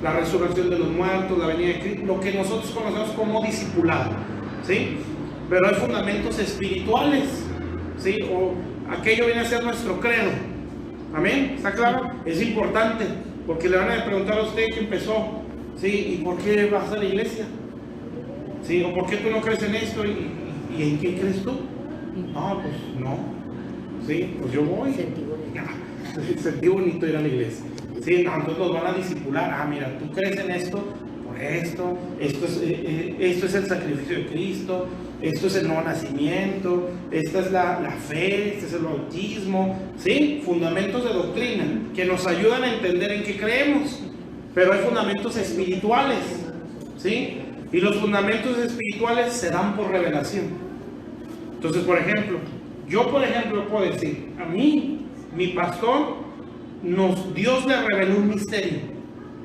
la resurrección de los muertos, la venida de Cristo, lo que nosotros conocemos como discipulado, ¿sí? Pero hay fundamentos espirituales, ¿sí? O aquello viene a ser nuestro credo. ¿Amén? ¿Está claro? Es importante, porque le van a preguntar a usted que empezó, ¿sí? ¿Y por qué vas a la iglesia? ¿Sí? ¿O por qué tú no crees en esto? ¿Y en qué crees tú? No, pues no. ¿Sí? Pues yo voy. Sentí bonito ir a la iglesia. ¿Sí? No, entonces nos van a discipular. Ah, mira, tú crees en esto, por esto es el sacrificio de Cristo, esto es el nuevo nacimiento, esta es la fe, este es el bautismo, ¿sí? Fundamentos de doctrina que nos ayudan a entender en qué creemos, pero hay fundamentos espirituales, ¿sí? Y los fundamentos espirituales se dan por revelación. Entonces, por ejemplo, yo puedo decir, a mí, mi pastor, Dios le reveló un misterio,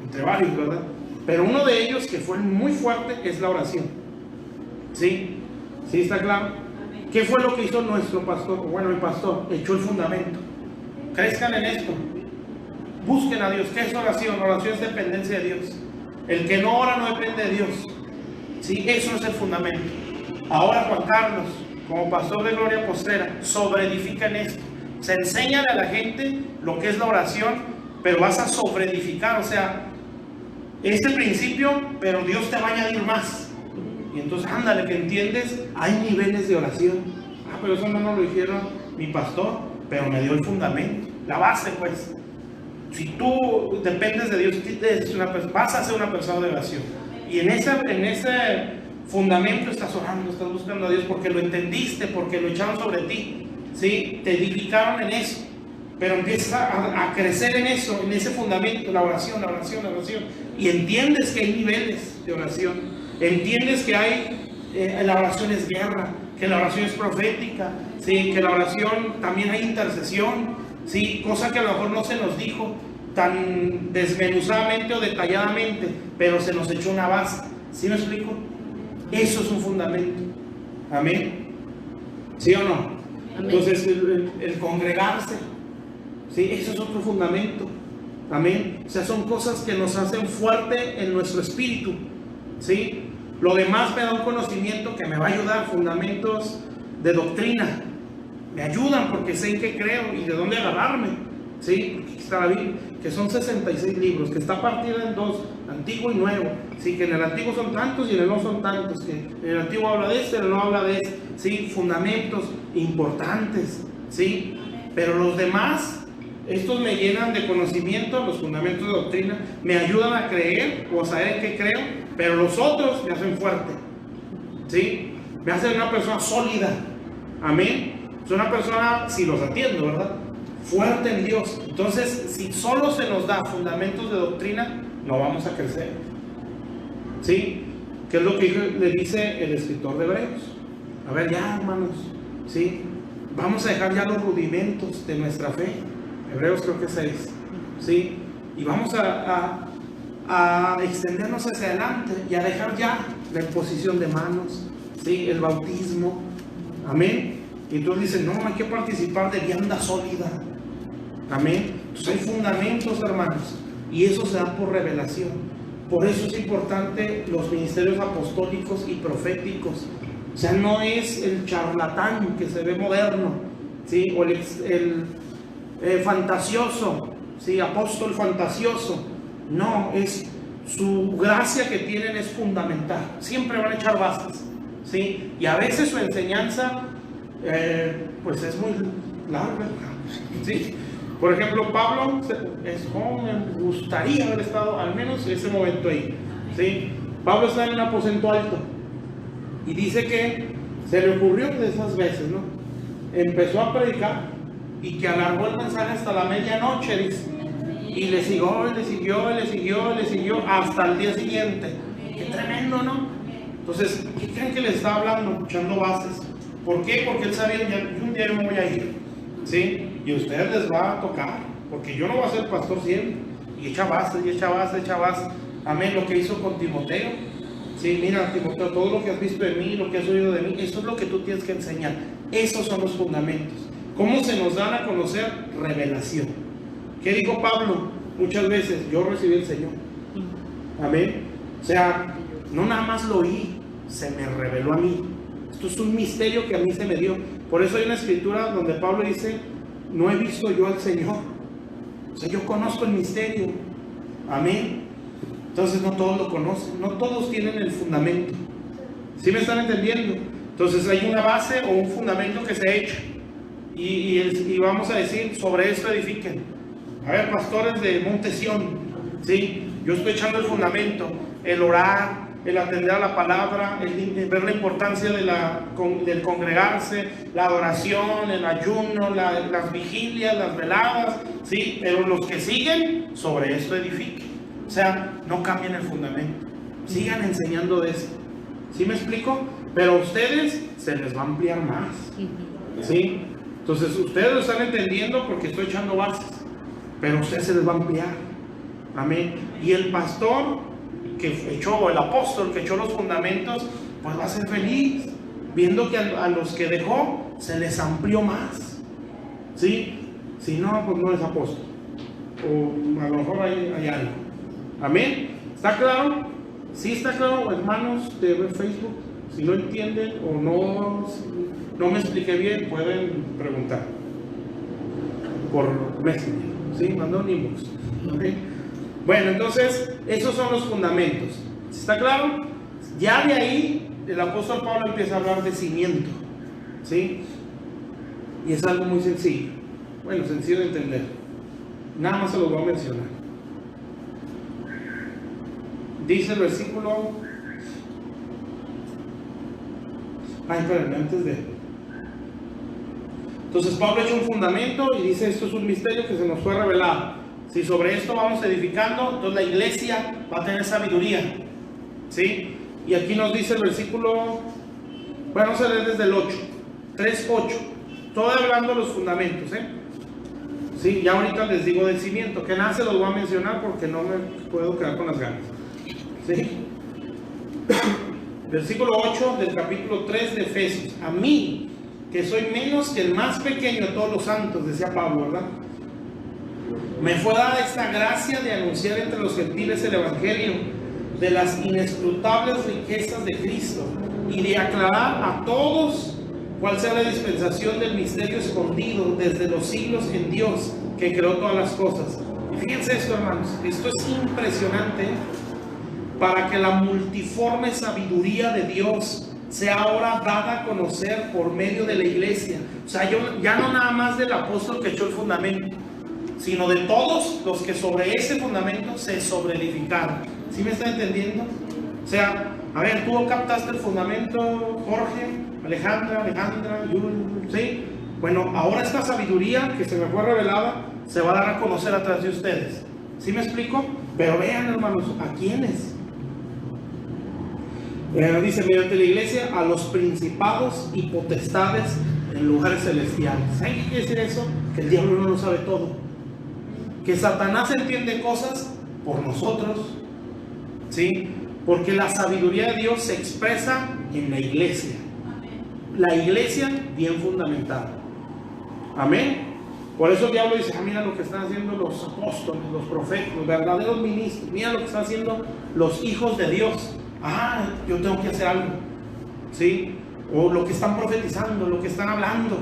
entre varios, ¿verdad? Pero uno de ellos que fue muy fuerte es la oración, ¿sí? ¿Sí está claro? ¿Qué fue lo que hizo nuestro pastor? Bueno, el pastor echó el fundamento. Crezcan en esto. Busquen a Dios. ¿Qué es oración? Oración es dependencia de Dios. El que no ora no depende de Dios. ¿Sí? Eso es el fundamento. Ahora Juan Carlos, como pastor de Gloria Postrera, sobreedifica en esto. Se enseña a la gente lo que es la oración, pero vas a sobreedificar. O sea, este principio, pero Dios te va a añadir más. Y entonces, ándale, que entiendes, hay niveles de oración. Ah, pero eso no nos lo dijeron mi pastor, pero me dio el fundamento, la base, pues. Si tú dependes de Dios, vas a ser una persona de oración. Y en ese fundamento estás orando, estás buscando a Dios porque lo entendiste, porque lo echaron sobre ti, ¿sí? Te edificaron en eso. Pero empiezas a crecer en eso, en ese fundamento, la oración. Y entiendes que hay niveles de oración. Entiendes que la oración es guerra, que la oración es profética, ¿sí? Que la oración también hay intercesión, ¿sí? Cosa que a lo mejor no se nos dijo tan desmenuzadamente o detalladamente, pero se nos echó una base. ¿Sí me explico? Eso es un fundamento. ¿Amén? ¿Sí o no? Amén. Entonces el congregarse, ¿sí? Eso es otro fundamento. Amén. O sea, son cosas que nos hacen fuerte en nuestro espíritu, ¿sí? Lo demás me da un conocimiento que me va a ayudar, fundamentos de doctrina. Me ayudan porque sé en qué creo y de dónde agarrarme, ¿sí? Porque aquí está la Biblia, que son 66 libros, que está partida en dos, Antiguo y Nuevo, ¿sí? Que en el Antiguo son tantos y en el Nuevo son tantos, que en el Antiguo habla de este, en el Nuevo habla de este, ¿sí? Fundamentos importantes, ¿sí? Pero los demás, estos me llenan de conocimiento, los fundamentos de doctrina, me ayudan a creer o a saber en qué creo, pero los otros me hacen fuerte, ¿sí? Me hacen una persona sólida, amén. Soy una persona, si los atiendo, ¿verdad? Fuerte en Dios. Entonces, si solo se nos da fundamentos de doctrina, no vamos a crecer, ¿sí? ¿Qué es lo que le dice el escritor de Hebreos? A ver, ya, hermanos, ¿sí? Vamos a dejar ya los rudimentos de nuestra fe. Hebreos creo que 6, ¿sí? Y vamos a extendernos hacia adelante y a dejar ya la imposición de manos, ¿sí? El bautismo, amén. Y entonces dicen, no, hay que participar de vianda sólida, amén. Entonces hay fundamentos, hermanos, y eso se da por revelación. Por eso es importante los ministerios apostólicos y proféticos. O sea, no es el charlatán que se ve moderno, ¿sí? O el fantasioso, ¿sí? Apóstol fantasioso. No, es su gracia que tienen es fundamental. Siempre van a echar bases, ¿sí? Y a veces su enseñanza pues es muy larga, ¿sí? Por ejemplo, Pablo me gustaría haber estado al menos en ese momento ahí, ¿sí? Pablo está en un aposento alto y dice que se le ocurrió de esas veces, ¿no? Empezó a predicar y que alargó el mensaje hasta la medianoche, dice. Y le siguió hasta el día siguiente. Qué tremendo, ¿no? Entonces, ¿qué creen que le está hablando? Echando bases. ¿Por qué? Porque él sabía, yo un día no me voy a ir, ¿sí? Y a ustedes les va a tocar, porque yo no voy a ser pastor siempre. Y echa bases. Amén, lo que hizo con Timoteo. Sí, mira, Timoteo, todo lo que has visto de mí, lo que has oído de mí, eso es lo que tú tienes que enseñar. Esos son los fundamentos. ¿Cómo se nos dan a conocer? Revelación. ¿Qué dijo Pablo? Muchas veces, yo recibí el Señor. Amén. O sea, no nada más lo oí, se me reveló a mí. Esto es un misterio que a mí se me dio. Por eso hay una escritura donde Pablo dice, no he visto yo al Señor. O sea, yo conozco el misterio. Amén. Entonces no todos lo conocen, no todos tienen el fundamento. ¿Sí me están entendiendo? Entonces hay una base o un fundamento que se ha hecho. Y vamos a decir, sobre esto edifiquen. A ver, pastores de Monte Sión, ¿sí? Yo estoy echando el fundamento, el orar, el atender a la palabra, el ver la importancia del congregarse, la adoración, el ayuno, las vigilias, las veladas, ¿sí? Pero los que siguen, sobre esto edifiquen. O sea, no cambien el fundamento, sigan enseñando de eso. ¿Sí me explico? Pero a ustedes se les va a ampliar más, ¿sí? Entonces ustedes lo están entendiendo porque estoy echando bases, pero a ustedes se les va a ampliar. Amén. Y el pastor que echó, el apóstol que echó los fundamentos, pues va a ser feliz viendo que a los que dejó se les amplió más, ¿sí? Si no, pues no es apóstol, o a lo mejor hay algo. Amén. ¿Está claro? Sí, está claro, hermanos de Facebook. Si no entienden o no me expliqué bien, pueden preguntar por Messenger, ¿sí? Mandó un inbox. ¿Okay? Bueno, entonces, esos son los fundamentos. ¿Está claro? Ya de ahí, el apóstol Pablo empieza a hablar de cimiento, ¿sí? Y es algo muy sencillo. Bueno, sencillo de entender. Nada más se los voy a mencionar. Dice el versículo... espérenme, antes de... Entonces Pablo echa un fundamento y dice, esto es un misterio que se nos fue revelado. Si sobre esto vamos edificando, entonces la iglesia va a tener sabiduría, ¿sí? Y aquí nos dice el versículo, bueno, vamos a leer desde el 8, 3:8, todo hablando de los fundamentos, ¿sí? Ya ahorita les digo del cimiento, que nada se los voy a mencionar porque no me puedo quedar con las ganas, ¿sí? Versículo 8 del capítulo 3 de Efesios. A mí, que soy menos que el más pequeño de todos los santos, decía Pablo, ¿verdad? Me fue dada esta gracia de anunciar entre los gentiles el evangelio de las inescrutables riquezas de Cristo y de aclarar a todos cuál sea la dispensación del misterio escondido desde los siglos en Dios que creó todas las cosas. Y fíjense esto, hermanos, esto es impresionante, para que la multiforme sabiduría de Dios sea ahora dada a conocer por medio de la iglesia. O sea, ya no nada más del apóstol que echó el fundamento, sino de todos los que sobre ese fundamento se sobreedificaron. ¿Sí me está entendiendo? O sea, a ver, tú captaste el fundamento, Jorge, Alejandra, ¿sí? Bueno, ahora esta sabiduría que se me fue revelada se va a dar a conocer a través de ustedes. ¿Sí me explico? Pero vean, hermanos, ¿a quiénes? Dice, mediante la iglesia, a los principados y potestades en lugares celestiales. ¿Saben qué quiere decir eso? Que el diablo no lo sabe todo, que Satanás entiende cosas por nosotros, ¿sí? Porque la sabiduría de Dios se expresa en la iglesia. La iglesia bien fundamentada. Amén. Por eso el diablo dice, mira lo que están haciendo los apóstoles, los profetas, los verdaderos ministros, mira lo que están haciendo los hijos de Dios. Yo tengo que hacer algo, ¿sí? O lo que están profetizando, lo que están hablando,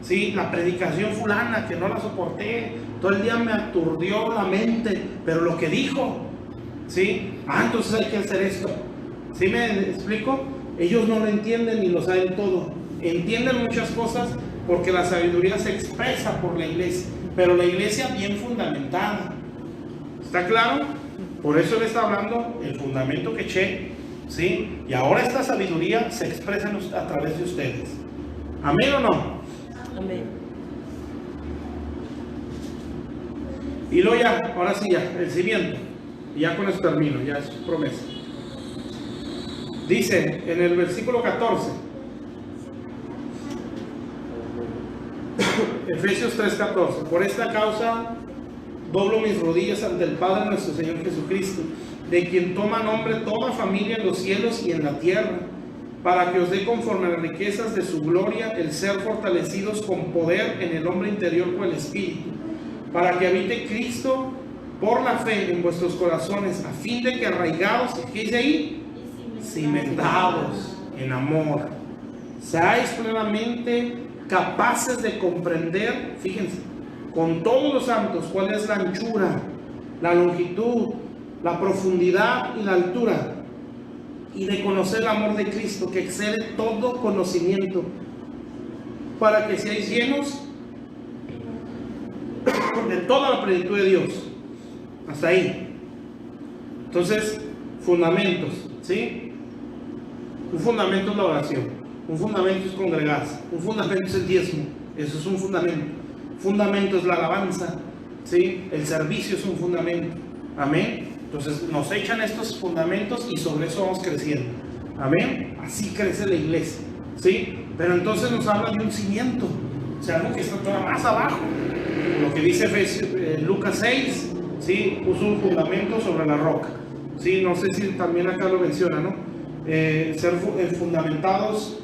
¿sí? La predicación fulana que no la soporté, todo el día me aturdió la mente, pero lo que dijo, ¿sí? Entonces hay que hacer esto. ¿Sí me explico? Ellos no lo entienden ni lo saben todo. Entienden muchas cosas porque la sabiduría se expresa por la iglesia, pero la iglesia bien fundamentada. ¿Está claro? Por eso le está hablando el fundamento que eché, ¿sí? Y ahora esta sabiduría se expresa a través de ustedes. ¿Amén o no? Amén. Y luego ya, ahora sí ya, el cimiento. Y ya con eso termino, ya es promesa. Dice en el versículo 14, Efesios 3:14, por esta causa doblo mis rodillas ante el Padre nuestro Señor Jesucristo, de quien toma nombre toda familia en los cielos y en la tierra, para que os dé conforme a las riquezas de su gloria el ser fortalecidos con poder en el hombre interior por el Espíritu, para que habite Cristo por la fe en vuestros corazones, a fin de que arraigados, ¿qué dice ahí? Cimentados en amor, seáis plenamente capaces de comprender, fíjense, con todos los santos, cuál es la anchura, la longitud, la profundidad y la altura, y de conocer el amor de Cristo, que excede todo conocimiento, para que seáis llenos de toda la plenitud de Dios. Hasta ahí. Entonces, fundamentos, ¿sí? Un fundamento es la oración, un fundamento es congregarse, un fundamento es el diezmo, eso es un fundamento. Fundamento es la alabanza, ¿sí? El servicio es un fundamento. Amén. Entonces nos echan estos fundamentos y sobre eso vamos creciendo. Amén. Así crece la iglesia, ¿sí? Pero entonces nos habla de un cimiento, o sea, algo que está todavía más abajo. Lo que dice Lucas 6, ¿sí? Puso un fundamento sobre la roca, ¿sí? No sé si también acá lo menciona, ¿no? Ser fundamentados,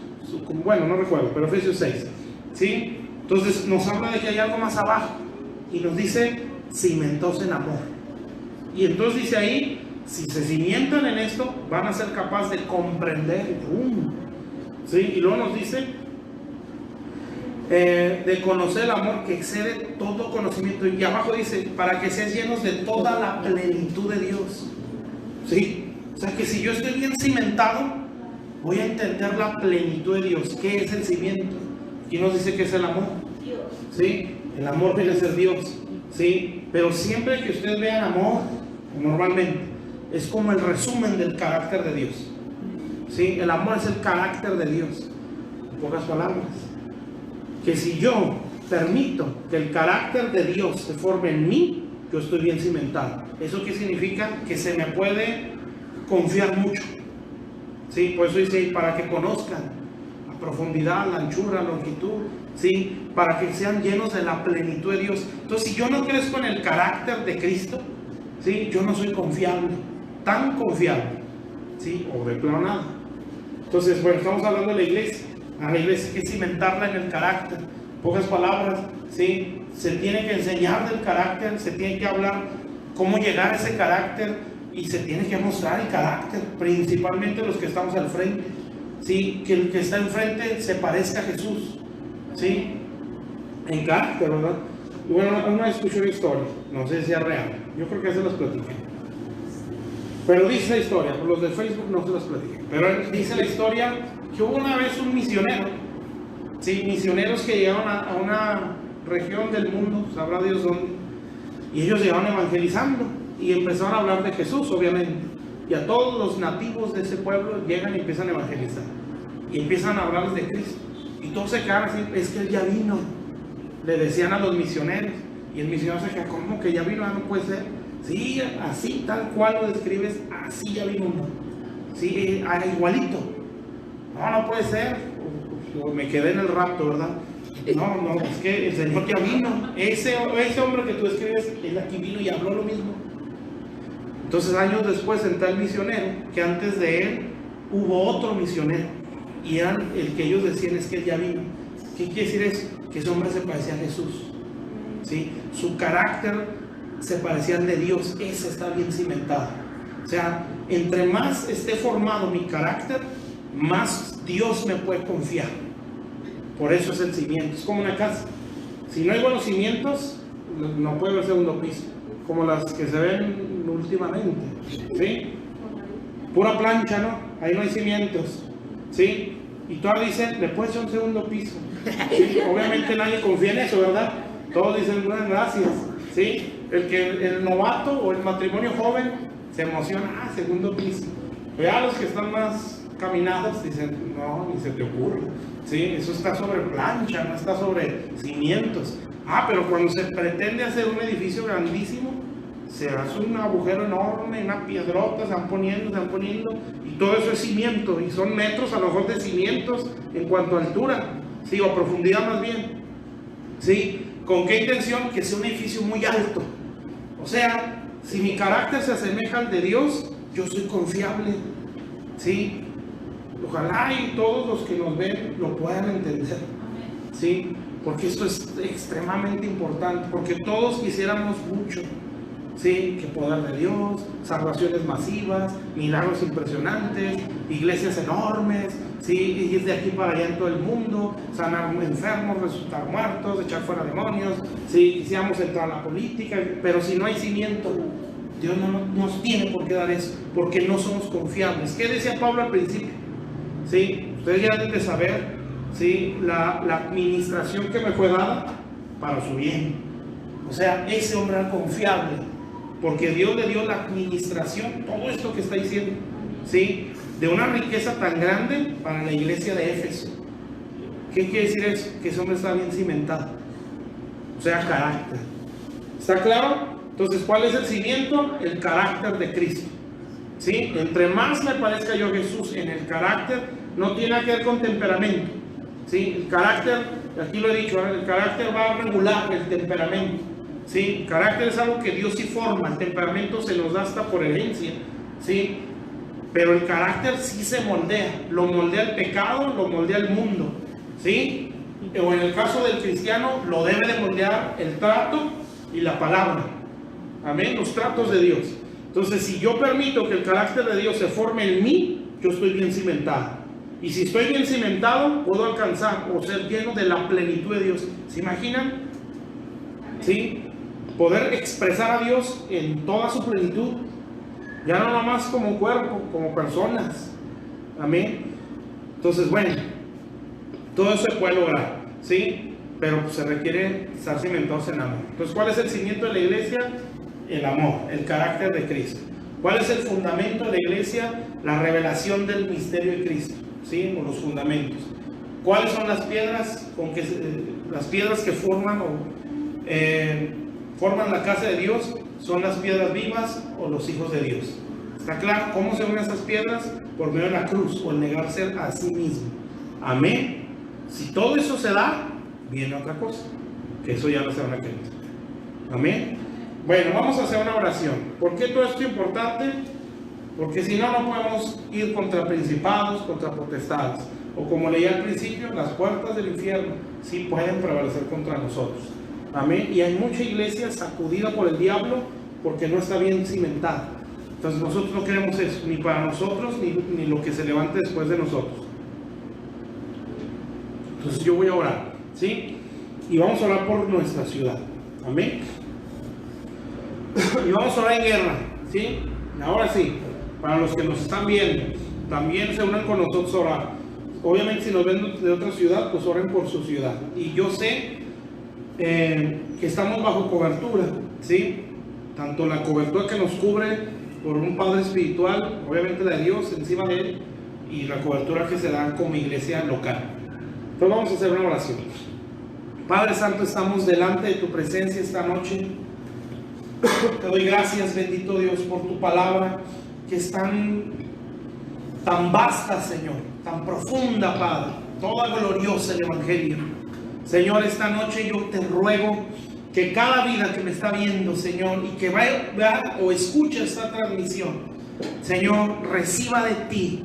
bueno, no recuerdo, pero Efesios 6, ¿sí? Entonces nos habla de que hay algo más abajo y nos dice cimentos en amor. Y entonces dice ahí, si se cimientan en esto, van a ser capaces de comprender, ¿sí? Y luego nos dice de conocer el amor que excede todo conocimiento. Y abajo dice, para que seas llenos de toda la plenitud de Dios, ¿sí? O sea que si yo estoy bien cimentado, voy a entender la plenitud de Dios. ¿Qué es el cimiento? Aquí nos dice que es el amor, ¿sí? El amor viene a ser Dios, ¿sí? Pero siempre que ustedes vean amor, normalmente es como el resumen del carácter de Dios, ¿sí? El amor es el carácter de Dios, en pocas palabras. Que si yo permito que el carácter de Dios se forme en mí, yo estoy bien cimentado. ¿Eso qué significa? Que se me puede confiar mucho, ¿sí? Por eso dice, para que conozcan la profundidad, la anchura, la longitud, ¿sí? Para que sean llenos de la plenitud de Dios. Entonces, si yo no crezco en el carácter de Cristo, ¿sí? Yo no soy confiable, tan confiable, ¿sí? O de plano nada. Entonces, bueno, estamos hablando de la iglesia. A la iglesia hay que cimentarla en el carácter. Pocas palabras, ¿sí? Se tiene que enseñar del carácter, se tiene que hablar cómo llegar a ese carácter y se tiene que mostrar el carácter, principalmente los que estamos al frente, ¿sí? Que el que está enfrente se parezca a Jesús, ¿sí? En carácter, ¿verdad? Y bueno, una vez escuché una historia, no sé si es real, yo creo que se las platiqué, pero dice la historia, por los de Facebook no se las platiqué, pero dice la historia que hubo una vez un misionero, ¿sí? Misioneros que llegaron a una región del mundo, sabrá Dios dónde, y ellos llegaron evangelizando y empezaron a hablar de Jesús, obviamente, y a todos los nativos de ese pueblo llegan y empiezan a evangelizar y empiezan a hablarles de Cristo, y todos se quedan así, es que Él ya vino, le decían a los misioneros, y el misionero se queda, ¿cómo que ya vino? No puede ser. Sí, así, tal cual lo describes, así ya vino uno, sí, igualito. No puede ser. O me quedé en el rapto, ¿verdad? No, es que el Señor ya vino. Ese hombre que tú describes, Él aquí vino y habló lo mismo. Entonces, años después entró el misionero, que antes de él hubo otro misionero, y eran el que ellos decían es que Él ya vino. ¿Qué quiere decir eso? Que ese hombre se parecía a Jesús, ¿sí? Su carácter se parecía al de Dios. Ese está bien cimentado. O sea, entre más esté formado mi carácter, más Dios me puede confiar. Por eso es el cimiento. Es como una casa. Si no hay buenos cimientos, no puede haber segundo piso, como las que se ven últimamente, ¿sí? Pura plancha, ¿no? Ahí no hay cimientos, ¿sí? Y todas dicen, le puedes echar un segundo piso, ¿sí? Obviamente nadie confía en eso, ¿verdad? Todos dicen, buenas gracias, ¿sí? El novato o el matrimonio joven se emociona, segundo piso. Pero ya los que están más caminados dicen, no, ni se te ocurre, ¿sí? Eso está sobre plancha, no está sobre cimientos. Pero cuando se pretende hacer un edificio grandísimo, se hace un agujero enorme, una piedrota, se van poniendo, y todo eso es cimiento, y son metros a lo mejor de cimientos en cuanto a altura, ¿sí? O profundidad más bien, ¿sí? ¿Con qué intención? Que sea un edificio muy alto. O sea, si mi carácter se asemeja al de Dios, yo soy confiable, ¿sí? Ojalá y todos los que nos ven lo puedan entender, ¿sí? Porque esto es extremadamente importante, porque todos quisiéramos mucho, ¿sí? Que poder de Dios, salvaciones masivas, milagros impresionantes, iglesias enormes, ¿sí? Ir de aquí para allá en todo el mundo, sanar enfermos, resucitar muertos, echar fuera demonios, ¿sí? Quisiéramos entrar a la política, pero si no hay cimiento, Dios no nos tiene por qué dar eso, porque no somos confiables. ¿Qué decía Pablo al principio? ¿Sí? Ustedes ya deben de saber, ¿sí? La administración que me fue dada para su bien. O sea, ese hombre era confiable, porque Dios le dio la administración, todo esto que está diciendo, ¿sí? De una riqueza tan grande para la iglesia de Éfeso. ¿Qué quiere decir eso? Que ese hombre está bien cimentado, o sea, carácter. ¿Está claro? Entonces, ¿cuál es el cimiento? El carácter de Cristo, ¿sí? Entre más me parezca yo a Jesús en el carácter, no tiene que ver con temperamento, ¿sí? El carácter, aquí lo he dicho, el carácter va a regular el temperamento, ¿sí? El carácter es algo que Dios sí forma, el temperamento se nos da hasta por herencia, ¿sí? Pero el carácter sí se moldea, lo moldea el pecado, lo moldea el mundo, ¿sí? O en el caso del cristiano, lo debe de moldear el trato y la palabra, amén, los tratos de Dios. Entonces, si yo permito que el carácter de Dios se forme en mí, yo estoy bien cimentado. Y si estoy bien cimentado, puedo alcanzar o ser lleno de la plenitud de Dios. ¿Se imaginan? ¿Sí? Poder expresar a Dios en toda su plenitud. Ya no nomás como cuerpo, como personas. Amén. Entonces, bueno, todo eso se puede lograr, ¿sí? Pero pues, se requiere estar cimentados en amor. Entonces, ¿cuál es el cimiento de la iglesia? El amor, el carácter de Cristo. ¿Cuál es el fundamento de la iglesia? La revelación del misterio de Cristo, ¿sí? O los fundamentos. ¿Cuáles son las piedras las piedras que forman forman la casa de Dios? Son las piedras vivas o los hijos de Dios. ¿Está claro? ¿Cómo se unen esas piedras? Por medio de la cruz o el negarse a sí mismo. Amén. Si todo eso se da, viene otra cosa, que eso ya no se van a querer. Amén. Bueno, vamos a hacer una oración. ¿Por qué todo esto es importante? Porque si no, no podemos ir contra principados, contra potestades. O como leía al principio, las puertas del infierno sí pueden prevalecer contra nosotros. Amén. Y hay mucha iglesia sacudida por el diablo porque no está bien cimentada. Entonces nosotros no queremos eso, ni para nosotros, ni lo que se levante después de nosotros. Entonces yo voy a orar, ¿sí? Y vamos a orar por nuestra ciudad. Amén. Y vamos a orar en guerra, ¿sí? Ahora sí, para los que nos están viendo, también se unan con nosotros a orar. Obviamente si nos ven de otra ciudad, pues oren por su ciudad. Y yo sé que estamos bajo cobertura, ¿sí? Tanto la cobertura que nos cubre por un Padre espiritual, obviamente la de Dios encima de él, y la cobertura que se da como iglesia local. Entonces vamos a hacer una oración. Padre Santo, estamos delante de tu presencia esta noche. Te doy gracias, bendito Dios, por tu palabra, que es tan vasta, Señor, tan profunda, Padre, toda gloriosa el Evangelio. Señor, esta noche yo te ruego que cada vida que me está viendo, Señor, y que vea o escuche esta transmisión, Señor, reciba de ti,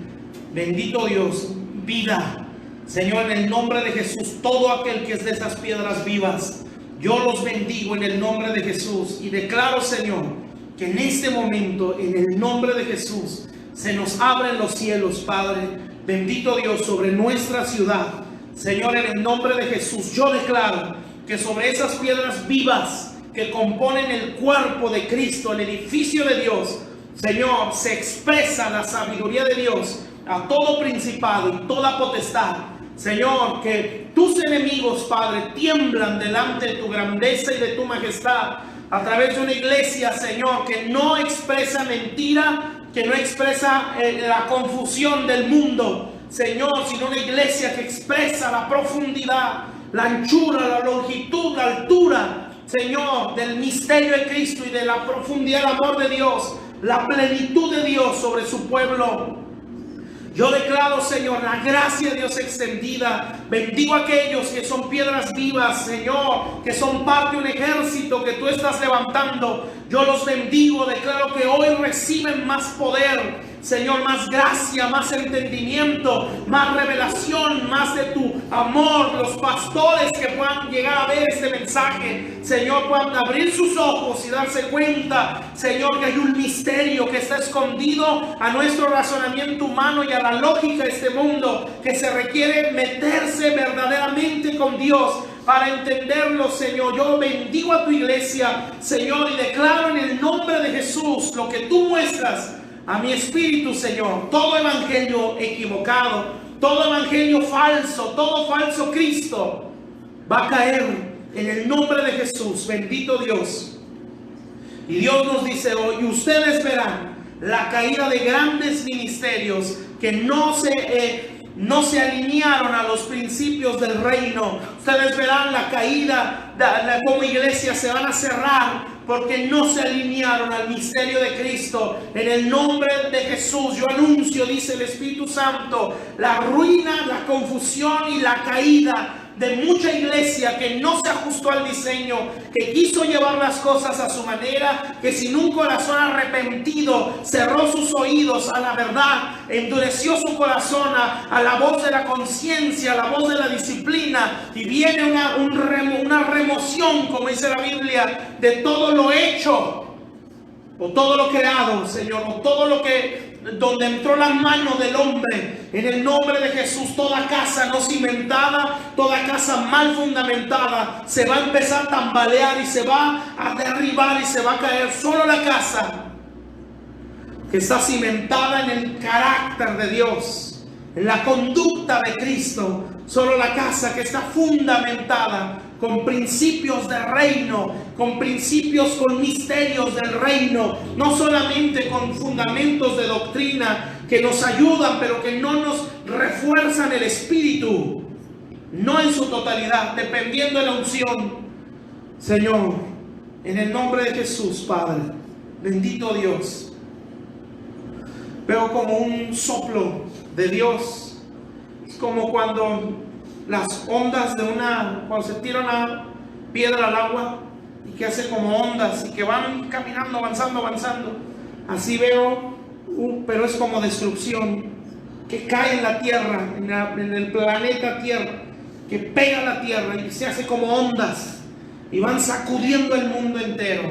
bendito Dios, vida. Señor, en el nombre de Jesús, todo aquel que es de esas piedras vivas, yo los bendigo en el nombre de Jesús y declaro, Señor, que en este momento, en el nombre de Jesús, se nos abren los cielos, Padre, bendito Dios, sobre nuestra ciudad. Señor, en el nombre de Jesús, yo declaro que sobre esas piedras vivas que componen el cuerpo de Cristo, el edificio de Dios, Señor, se expresa la sabiduría de Dios a todo principado y toda potestad. Señor, que tus enemigos, Padre, tiemblan delante de tu grandeza y de tu majestad a través de una iglesia, Señor, que no expresa mentira, que no expresa la confusión del mundo, Señor, sino una iglesia que expresa la profundidad, la anchura, la longitud, la altura, Señor, del misterio de Cristo y de la profundidad del amor de Dios, la plenitud de Dios sobre su pueblo. Yo declaro, Señor, la gracia de Dios extendida. Bendigo a aquellos que son piedras vivas, Señor, que son parte de un ejército que tú estás levantando. Yo los bendigo, declaro que hoy reciben más poder, Señor, más gracia, más entendimiento, más revelación, más de tu amor. Los pastores que puedan llegar a ver este mensaje, Señor, puedan abrir sus ojos y darse cuenta, Señor, que hay un misterio que está escondido a nuestro razonamiento humano y a la lógica de este mundo, que se requiere meterse verdaderamente con Dios para entenderlo, Señor. Yo bendigo a tu iglesia, Señor, y declaro en el nombre de Jesús lo que tú muestras a mi espíritu, Señor. Todo evangelio equivocado, todo evangelio falso, todo falso Cristo va a caer en el nombre de Jesús. Bendito Dios. Y Dios nos dice hoy: ustedes verán la caída de grandes ministerios que no se alinearon a los principios del reino. Ustedes verán la caída, como iglesia se van a cerrar porque no se alinearon al misterio de Cristo. En el nombre de Jesús yo anuncio, dice el Espíritu Santo, la ruina, la confusión y la caída de mucha iglesia que no se ajustó al diseño, que quiso llevar las cosas a su manera, que sin un corazón arrepentido cerró sus oídos a la verdad, endureció su corazón a la voz de la conciencia, a la voz de la disciplina, y viene una remoción, como dice la Biblia, de todo lo hecho o todo lo creado, Señor, o todo lo que donde entró la mano del hombre. En el nombre de Jesús, toda casa no cimentada, toda casa mal fundamentada se va a empezar a tambalear y se va a derribar y se va a caer. Solo la casa que está cimentada en el carácter de Dios, en la conducta de Cristo, solo la casa que está fundamentada con principios de reino, con principios, con misterios del reino, no solamente con fundamentos de doctrina que nos ayudan, pero que no nos refuerzan el espíritu, no en su totalidad, dependiendo de la unción. Señor, en el nombre de Jesús, Padre, bendito Dios, veo como un soplo de Dios. Es como cuando las ondas de cuando se tira una piedra al agua y que hace como ondas y que van caminando, avanzando. Así veo, pero es como destrucción que cae en la tierra, en el planeta Tierra, que pega a la tierra y se hace como ondas y van sacudiendo el mundo entero.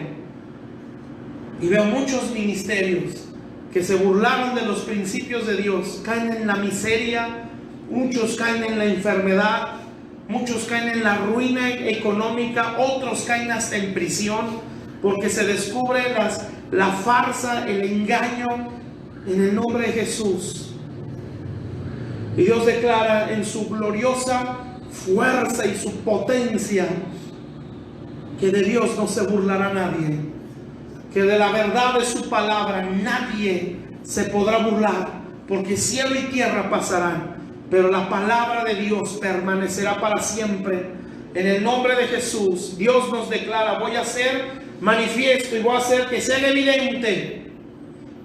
Y veo muchos ministerios que se burlaron de los principios de Dios, caen en la miseria. Muchos caen en la enfermedad, muchos caen en la ruina económica, otros caen hasta en prisión, porque se descubre la farsa, el engaño, en el nombre de Jesús. Y Dios declara en su gloriosa fuerza y su potencia que de Dios no se burlará nadie, que de la verdad de su palabra nadie se podrá burlar, porque cielo y tierra pasarán, pero la palabra de Dios permanecerá para siempre. En el nombre de Jesús, Dios nos declara: voy a hacer manifiesto y voy a hacer que sea evidente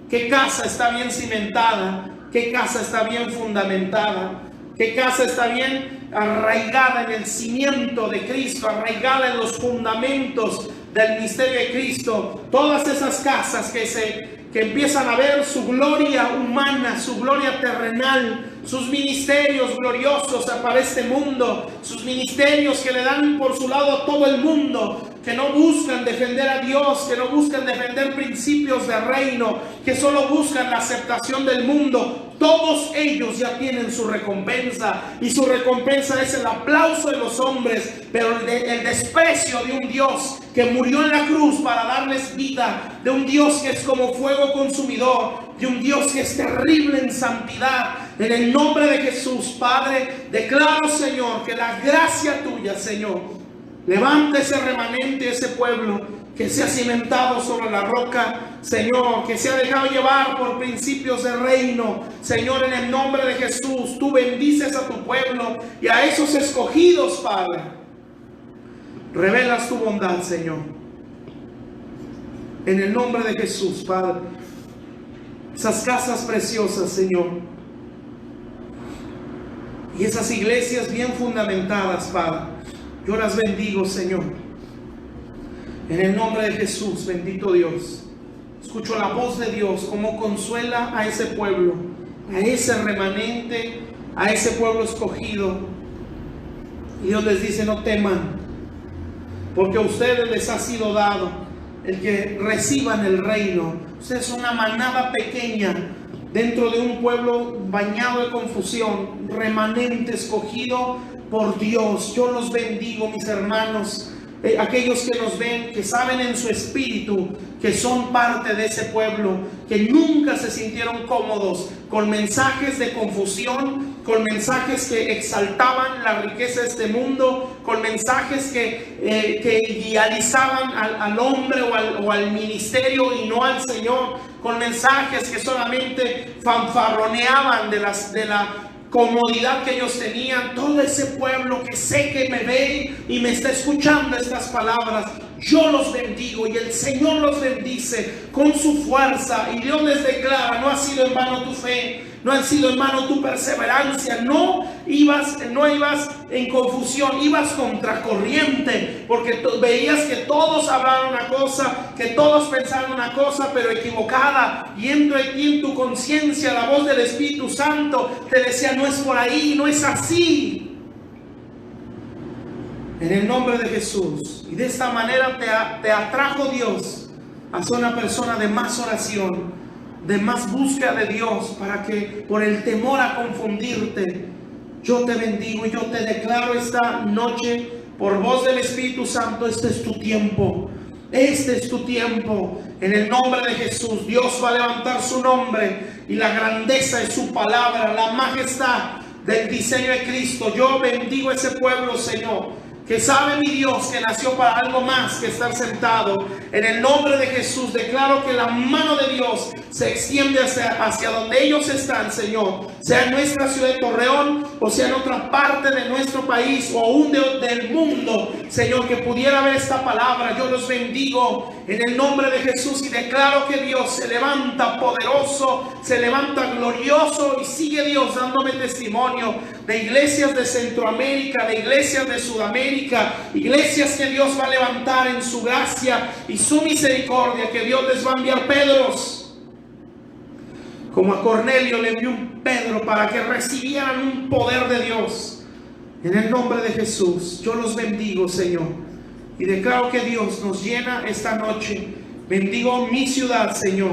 qué casa está bien cimentada, qué casa está bien fundamentada, qué casa está bien arraigada en el cimiento de Cristo, arraigada en los fundamentos del misterio de Cristo. Todas esas casas que empiezan a ver su gloria humana, su gloria terrenal, sus ministerios gloriosos para este mundo, sus ministerios que le dan por su lado a todo el mundo, que no buscan defender a Dios, que no buscan defender principios de reino, que solo buscan la aceptación del mundo. Todos ellos ya tienen su recompensa, y su recompensa es el aplauso de los hombres, pero el desprecio de un Dios que murió en la cruz para darles vida, de un Dios que es como fuego consumidor, de un Dios que es terrible en santidad. En el nombre de Jesús, Padre, declaro, Señor, que la gracia tuya, Señor, levanta ese remanente, ese pueblo que se ha cimentado sobre la roca, Señor, que se ha dejado llevar por principios de reino. Señor, en el nombre de Jesús, tú bendices a tu pueblo y a esos escogidos, Padre. Revelas tu bondad, Señor. En el nombre de Jesús, Padre. Esas casas preciosas, Señor, Y esas iglesias bien fundamentadas, Padre, yo las bendigo, Señor. En el nombre de Jesús, bendito Dios. Escucho la voz de Dios, como consuela a ese pueblo, a ese remanente, a ese pueblo escogido. Y Dios les dice: no teman, porque a ustedes les ha sido dado el que reciban el reino. Ustedes son una manada pequeña dentro de un pueblo bañado de confusión, remanente escogido por Dios. Yo los bendigo, mis hermanos, aquellos que nos ven, que saben en su espíritu que son parte de ese pueblo, que nunca se sintieron cómodos con mensajes de confusión, con mensajes que exaltaban la riqueza de este mundo, con mensajes que idealizaban al hombre o al ministerio y no al Señor, con mensajes que solamente fanfarroneaban de la comodidad que ellos tenían. Todo ese pueblo que sé que me ve y me está escuchando estas palabras, yo los bendigo, y el Señor los bendice con su fuerza, y Dios les declara: no ha sido en vano tu fe, no ha sido en vano tu perseverancia. No ibas en confusión, ibas contracorriente, porque veías que todos hablaban una cosa, que todos pensaban una cosa, pero equivocada. Y en tu conciencia la voz del Espíritu Santo te decía: no es por ahí, no es así. En el nombre de Jesús. Y de esta manera te atrajo Dios a ser una persona de más oración, de más búsqueda de Dios, para que por el temor a confundirte, yo te bendigo y yo te declaro esta noche por voz del Espíritu Santo: este es tu tiempo, este es tu tiempo. En el nombre de Jesús, Dios va a levantar su nombre y la grandeza de su palabra, la majestad del diseño de Cristo. Yo bendigo a ese pueblo, Señor, que sabe, mi Dios, que nació para algo más que estar sentado. En el nombre de Jesús declaro que la mano de Dios se extiende hacia donde ellos están, Señor, sea en nuestra ciudad de Torreón, o sea en otra parte de nuestro país, o aún del mundo, Señor, que pudiera ver esta palabra. Yo los bendigo en el nombre de Jesús y declaro que Dios se levanta poderoso, se levanta glorioso, y sigue Dios dándome testimonio de iglesias de Centroamérica, de iglesias de Sudamérica, iglesias que Dios va a levantar en su gracia y su misericordia, que Dios les va a enviar Pedros, como a Cornelio le envió un Pedro, para que recibieran un poder de Dios. En el nombre de Jesús, yo los bendigo, Señor, y declaro que Dios nos llena esta noche. Bendigo mi ciudad, Señor,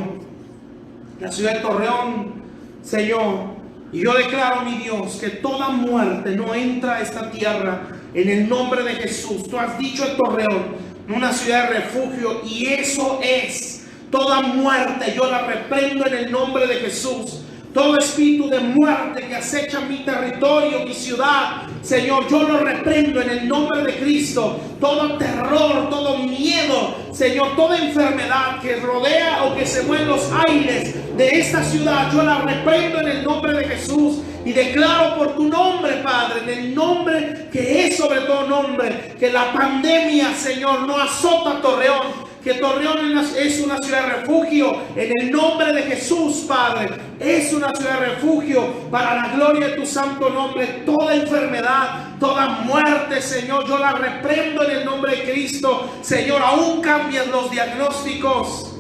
la ciudad de Torreón, Señor. Y yo declaro, mi Dios, que toda muerte no entra a esta tierra, en el nombre de Jesús. Tú has dicho en Torreón, una ciudad de refugio, y eso es. Toda muerte yo la reprendo en el nombre de Jesús. Todo espíritu de muerte que acecha mi territorio, mi ciudad, Señor, yo lo reprendo en el nombre de Cristo. Todo terror, todo miedo, Señor, toda enfermedad que rodea o que se mueve en los aires de esta ciudad, yo la reprendo en el nombre de Jesús. Y declaro por tu nombre, Padre, en el nombre que es sobre todo nombre, que la pandemia, Señor, no azota Torreón, que Torreón es una ciudad de refugio. En el nombre de Jesús, Padre, es una ciudad de refugio para la gloria de tu santo nombre. Toda enfermedad, toda muerte, Señor, yo la reprendo en el nombre de Cristo. Señor, aún cambian los diagnósticos,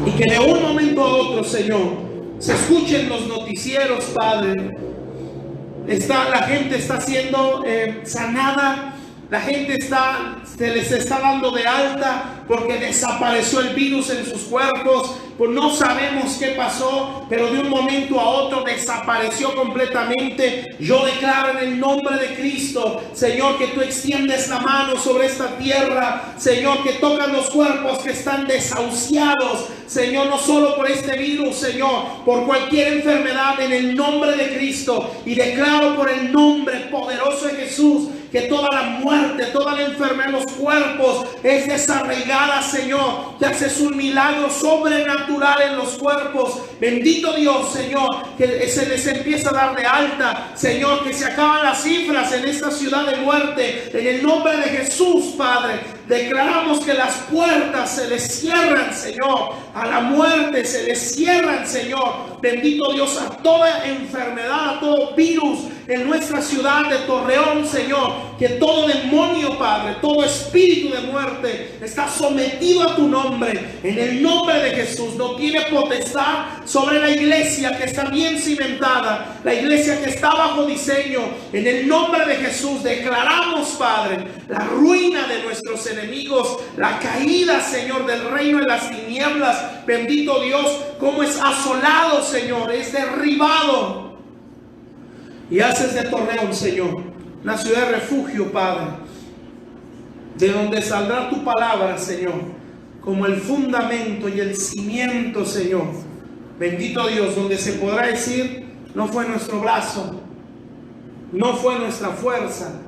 y que de un momento a otro, Señor, se escuchen los noticieros, Padre. La gente está siendo sanada. La gente se les está dando de alta porque desapareció el virus en sus cuerpos. Pues no sabemos qué pasó, pero de un momento a otro desapareció completamente. Yo declaro en el nombre de Cristo, Señor, que tú extiendes la mano sobre esta tierra, Señor, que tocan los cuerpos que están desahuciados, Señor, no solo por este virus, Señor, por cualquier enfermedad, en el nombre de Cristo. Y declaro por el nombre poderoso de Jesús que toda la muerte, toda la enfermedad en los cuerpos es desarraigada, Señor. Que haces un milagro sobrenatural en los cuerpos. Bendito Dios, Señor, que se les empieza a dar de alta, Señor, que se acaban las cifras en esta ciudad de muerte, en el nombre de Jesús, Padre. Declaramos que las puertas se les cierran, Señor. A la muerte se les cierran, Señor. Bendito Dios, a toda enfermedad, a todo virus en nuestra ciudad de Torreón, Señor. Que todo demonio, Padre, todo espíritu de muerte está sometido a tu nombre. En el nombre de Jesús. No tiene potestad sobre la iglesia que está bien cimentada, la iglesia que está bajo diseño. En el nombre de Jesús declaramos, Padre, la ruina de nuestros enemigos, la caída, Señor, del reino de las tinieblas. Bendito Dios, como es asolado, Señor, es derribado. Y haces de Torreón, Señor, una ciudad de refugio, Padre, de donde saldrá tu palabra, Señor, como el fundamento y el cimiento, Señor. Bendito Dios, donde se podrá decir: no fue nuestro brazo, no fue nuestra fuerza,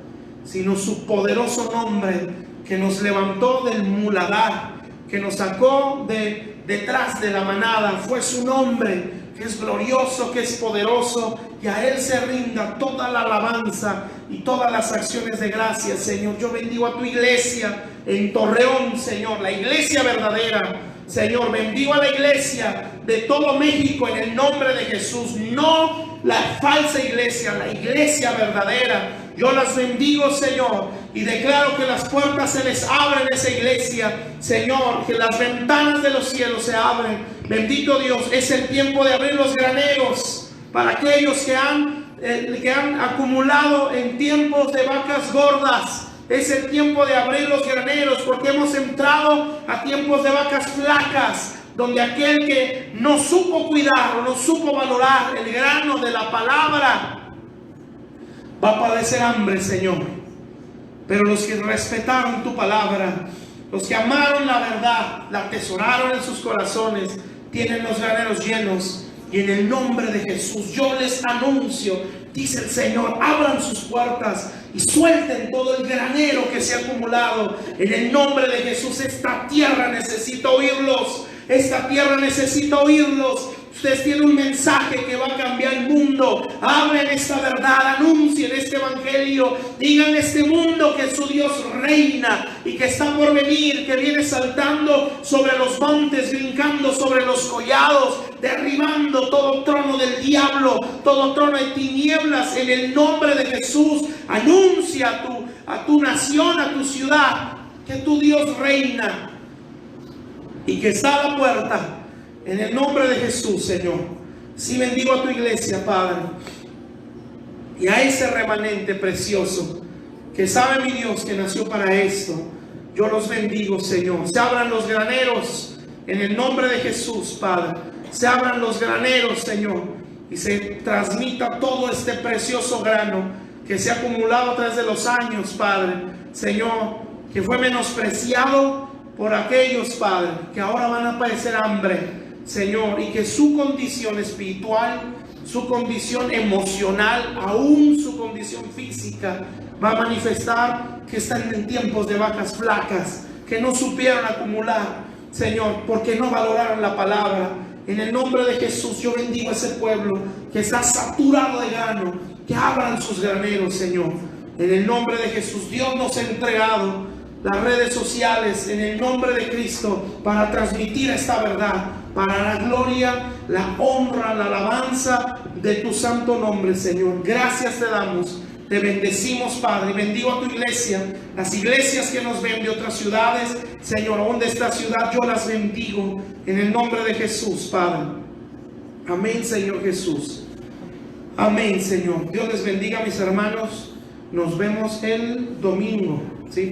sino su poderoso nombre que nos levantó del muladar, que nos sacó de detrás de la manada. Fue su nombre, que es glorioso, que es poderoso, y a Él se rinda toda la alabanza y todas las acciones de gracias, Señor. Yo bendigo a tu iglesia en Torreón, Señor, la iglesia verdadera. Señor, bendigo a la iglesia de todo México en el nombre de Jesús. No la falsa iglesia, la iglesia verdadera. Yo las bendigo, Señor, y declaro que las puertas se les abren a esa iglesia, Señor, que las ventanas de los cielos se abren. Bendito Dios, es el tiempo de abrir los graneros para aquellos que han acumulado en tiempos de vacas gordas. Es el tiempo de abrir los graneros, porque hemos entrado a tiempos de vacas flacas, donde aquel que no supo cuidar o no supo valorar el grano de la palabra va a padecer hambre, Señor. Pero los que respetaron tu palabra, los que amaron la verdad, la atesoraron en sus corazones, tienen los graneros llenos. Y en el nombre de Jesús yo les anuncio, dice el Señor, abran sus puertas y suelten todo el granero que se ha acumulado. En el nombre de Jesús, esta tierra necesita oírlos. Esta tierra necesita oírlos. Ustedes tienen un mensaje que va a cambiar el mundo. Hablen esta verdad, anuncien este evangelio. Digan a este mundo que su Dios reina y que está por venir, que viene saltando sobre los montes, brincando sobre los collados, derribando todo trono del diablo, todo trono de tinieblas. En el nombre de Jesús, anuncia a tu nación, a tu ciudad, que tu Dios reina y que está a la puerta. En el nombre de Jesús, Señor. Sí, bendigo a tu iglesia, Padre, y a ese remanente precioso que sabe, mi Dios, que nació para esto. Yo los bendigo, Señor. Se abran los graneros en el nombre de Jesús, Padre. Se abran los graneros, Señor, y se transmita todo este precioso grano que se ha acumulado a través de los años, Padre. Señor, que fue menospreciado por aquellos, Padre, que ahora van a padecer hambre, Señor, y que su condición espiritual, su condición emocional, aún su condición física, va a manifestar que están en tiempos de vacas flacas, que no supieron acumular, Señor, porque no valoraron la palabra. En el nombre de Jesús, yo bendigo a ese pueblo que está saturado de grano, que abran sus graneros, Señor. En el nombre de Jesús, Dios nos ha entregado las redes sociales en el nombre de Cristo para transmitir esta verdad, para la gloria, la honra, la alabanza de tu santo nombre, Señor. Gracias te damos, te bendecimos, Padre. Bendigo a tu iglesia, las iglesias que nos ven de otras ciudades, Señor, donde esta ciudad yo las bendigo en el nombre de Jesús, Padre. Amén, Señor Jesús. Amén, Señor. Dios les bendiga, mis hermanos. Nos vemos el domingo, ¿sí?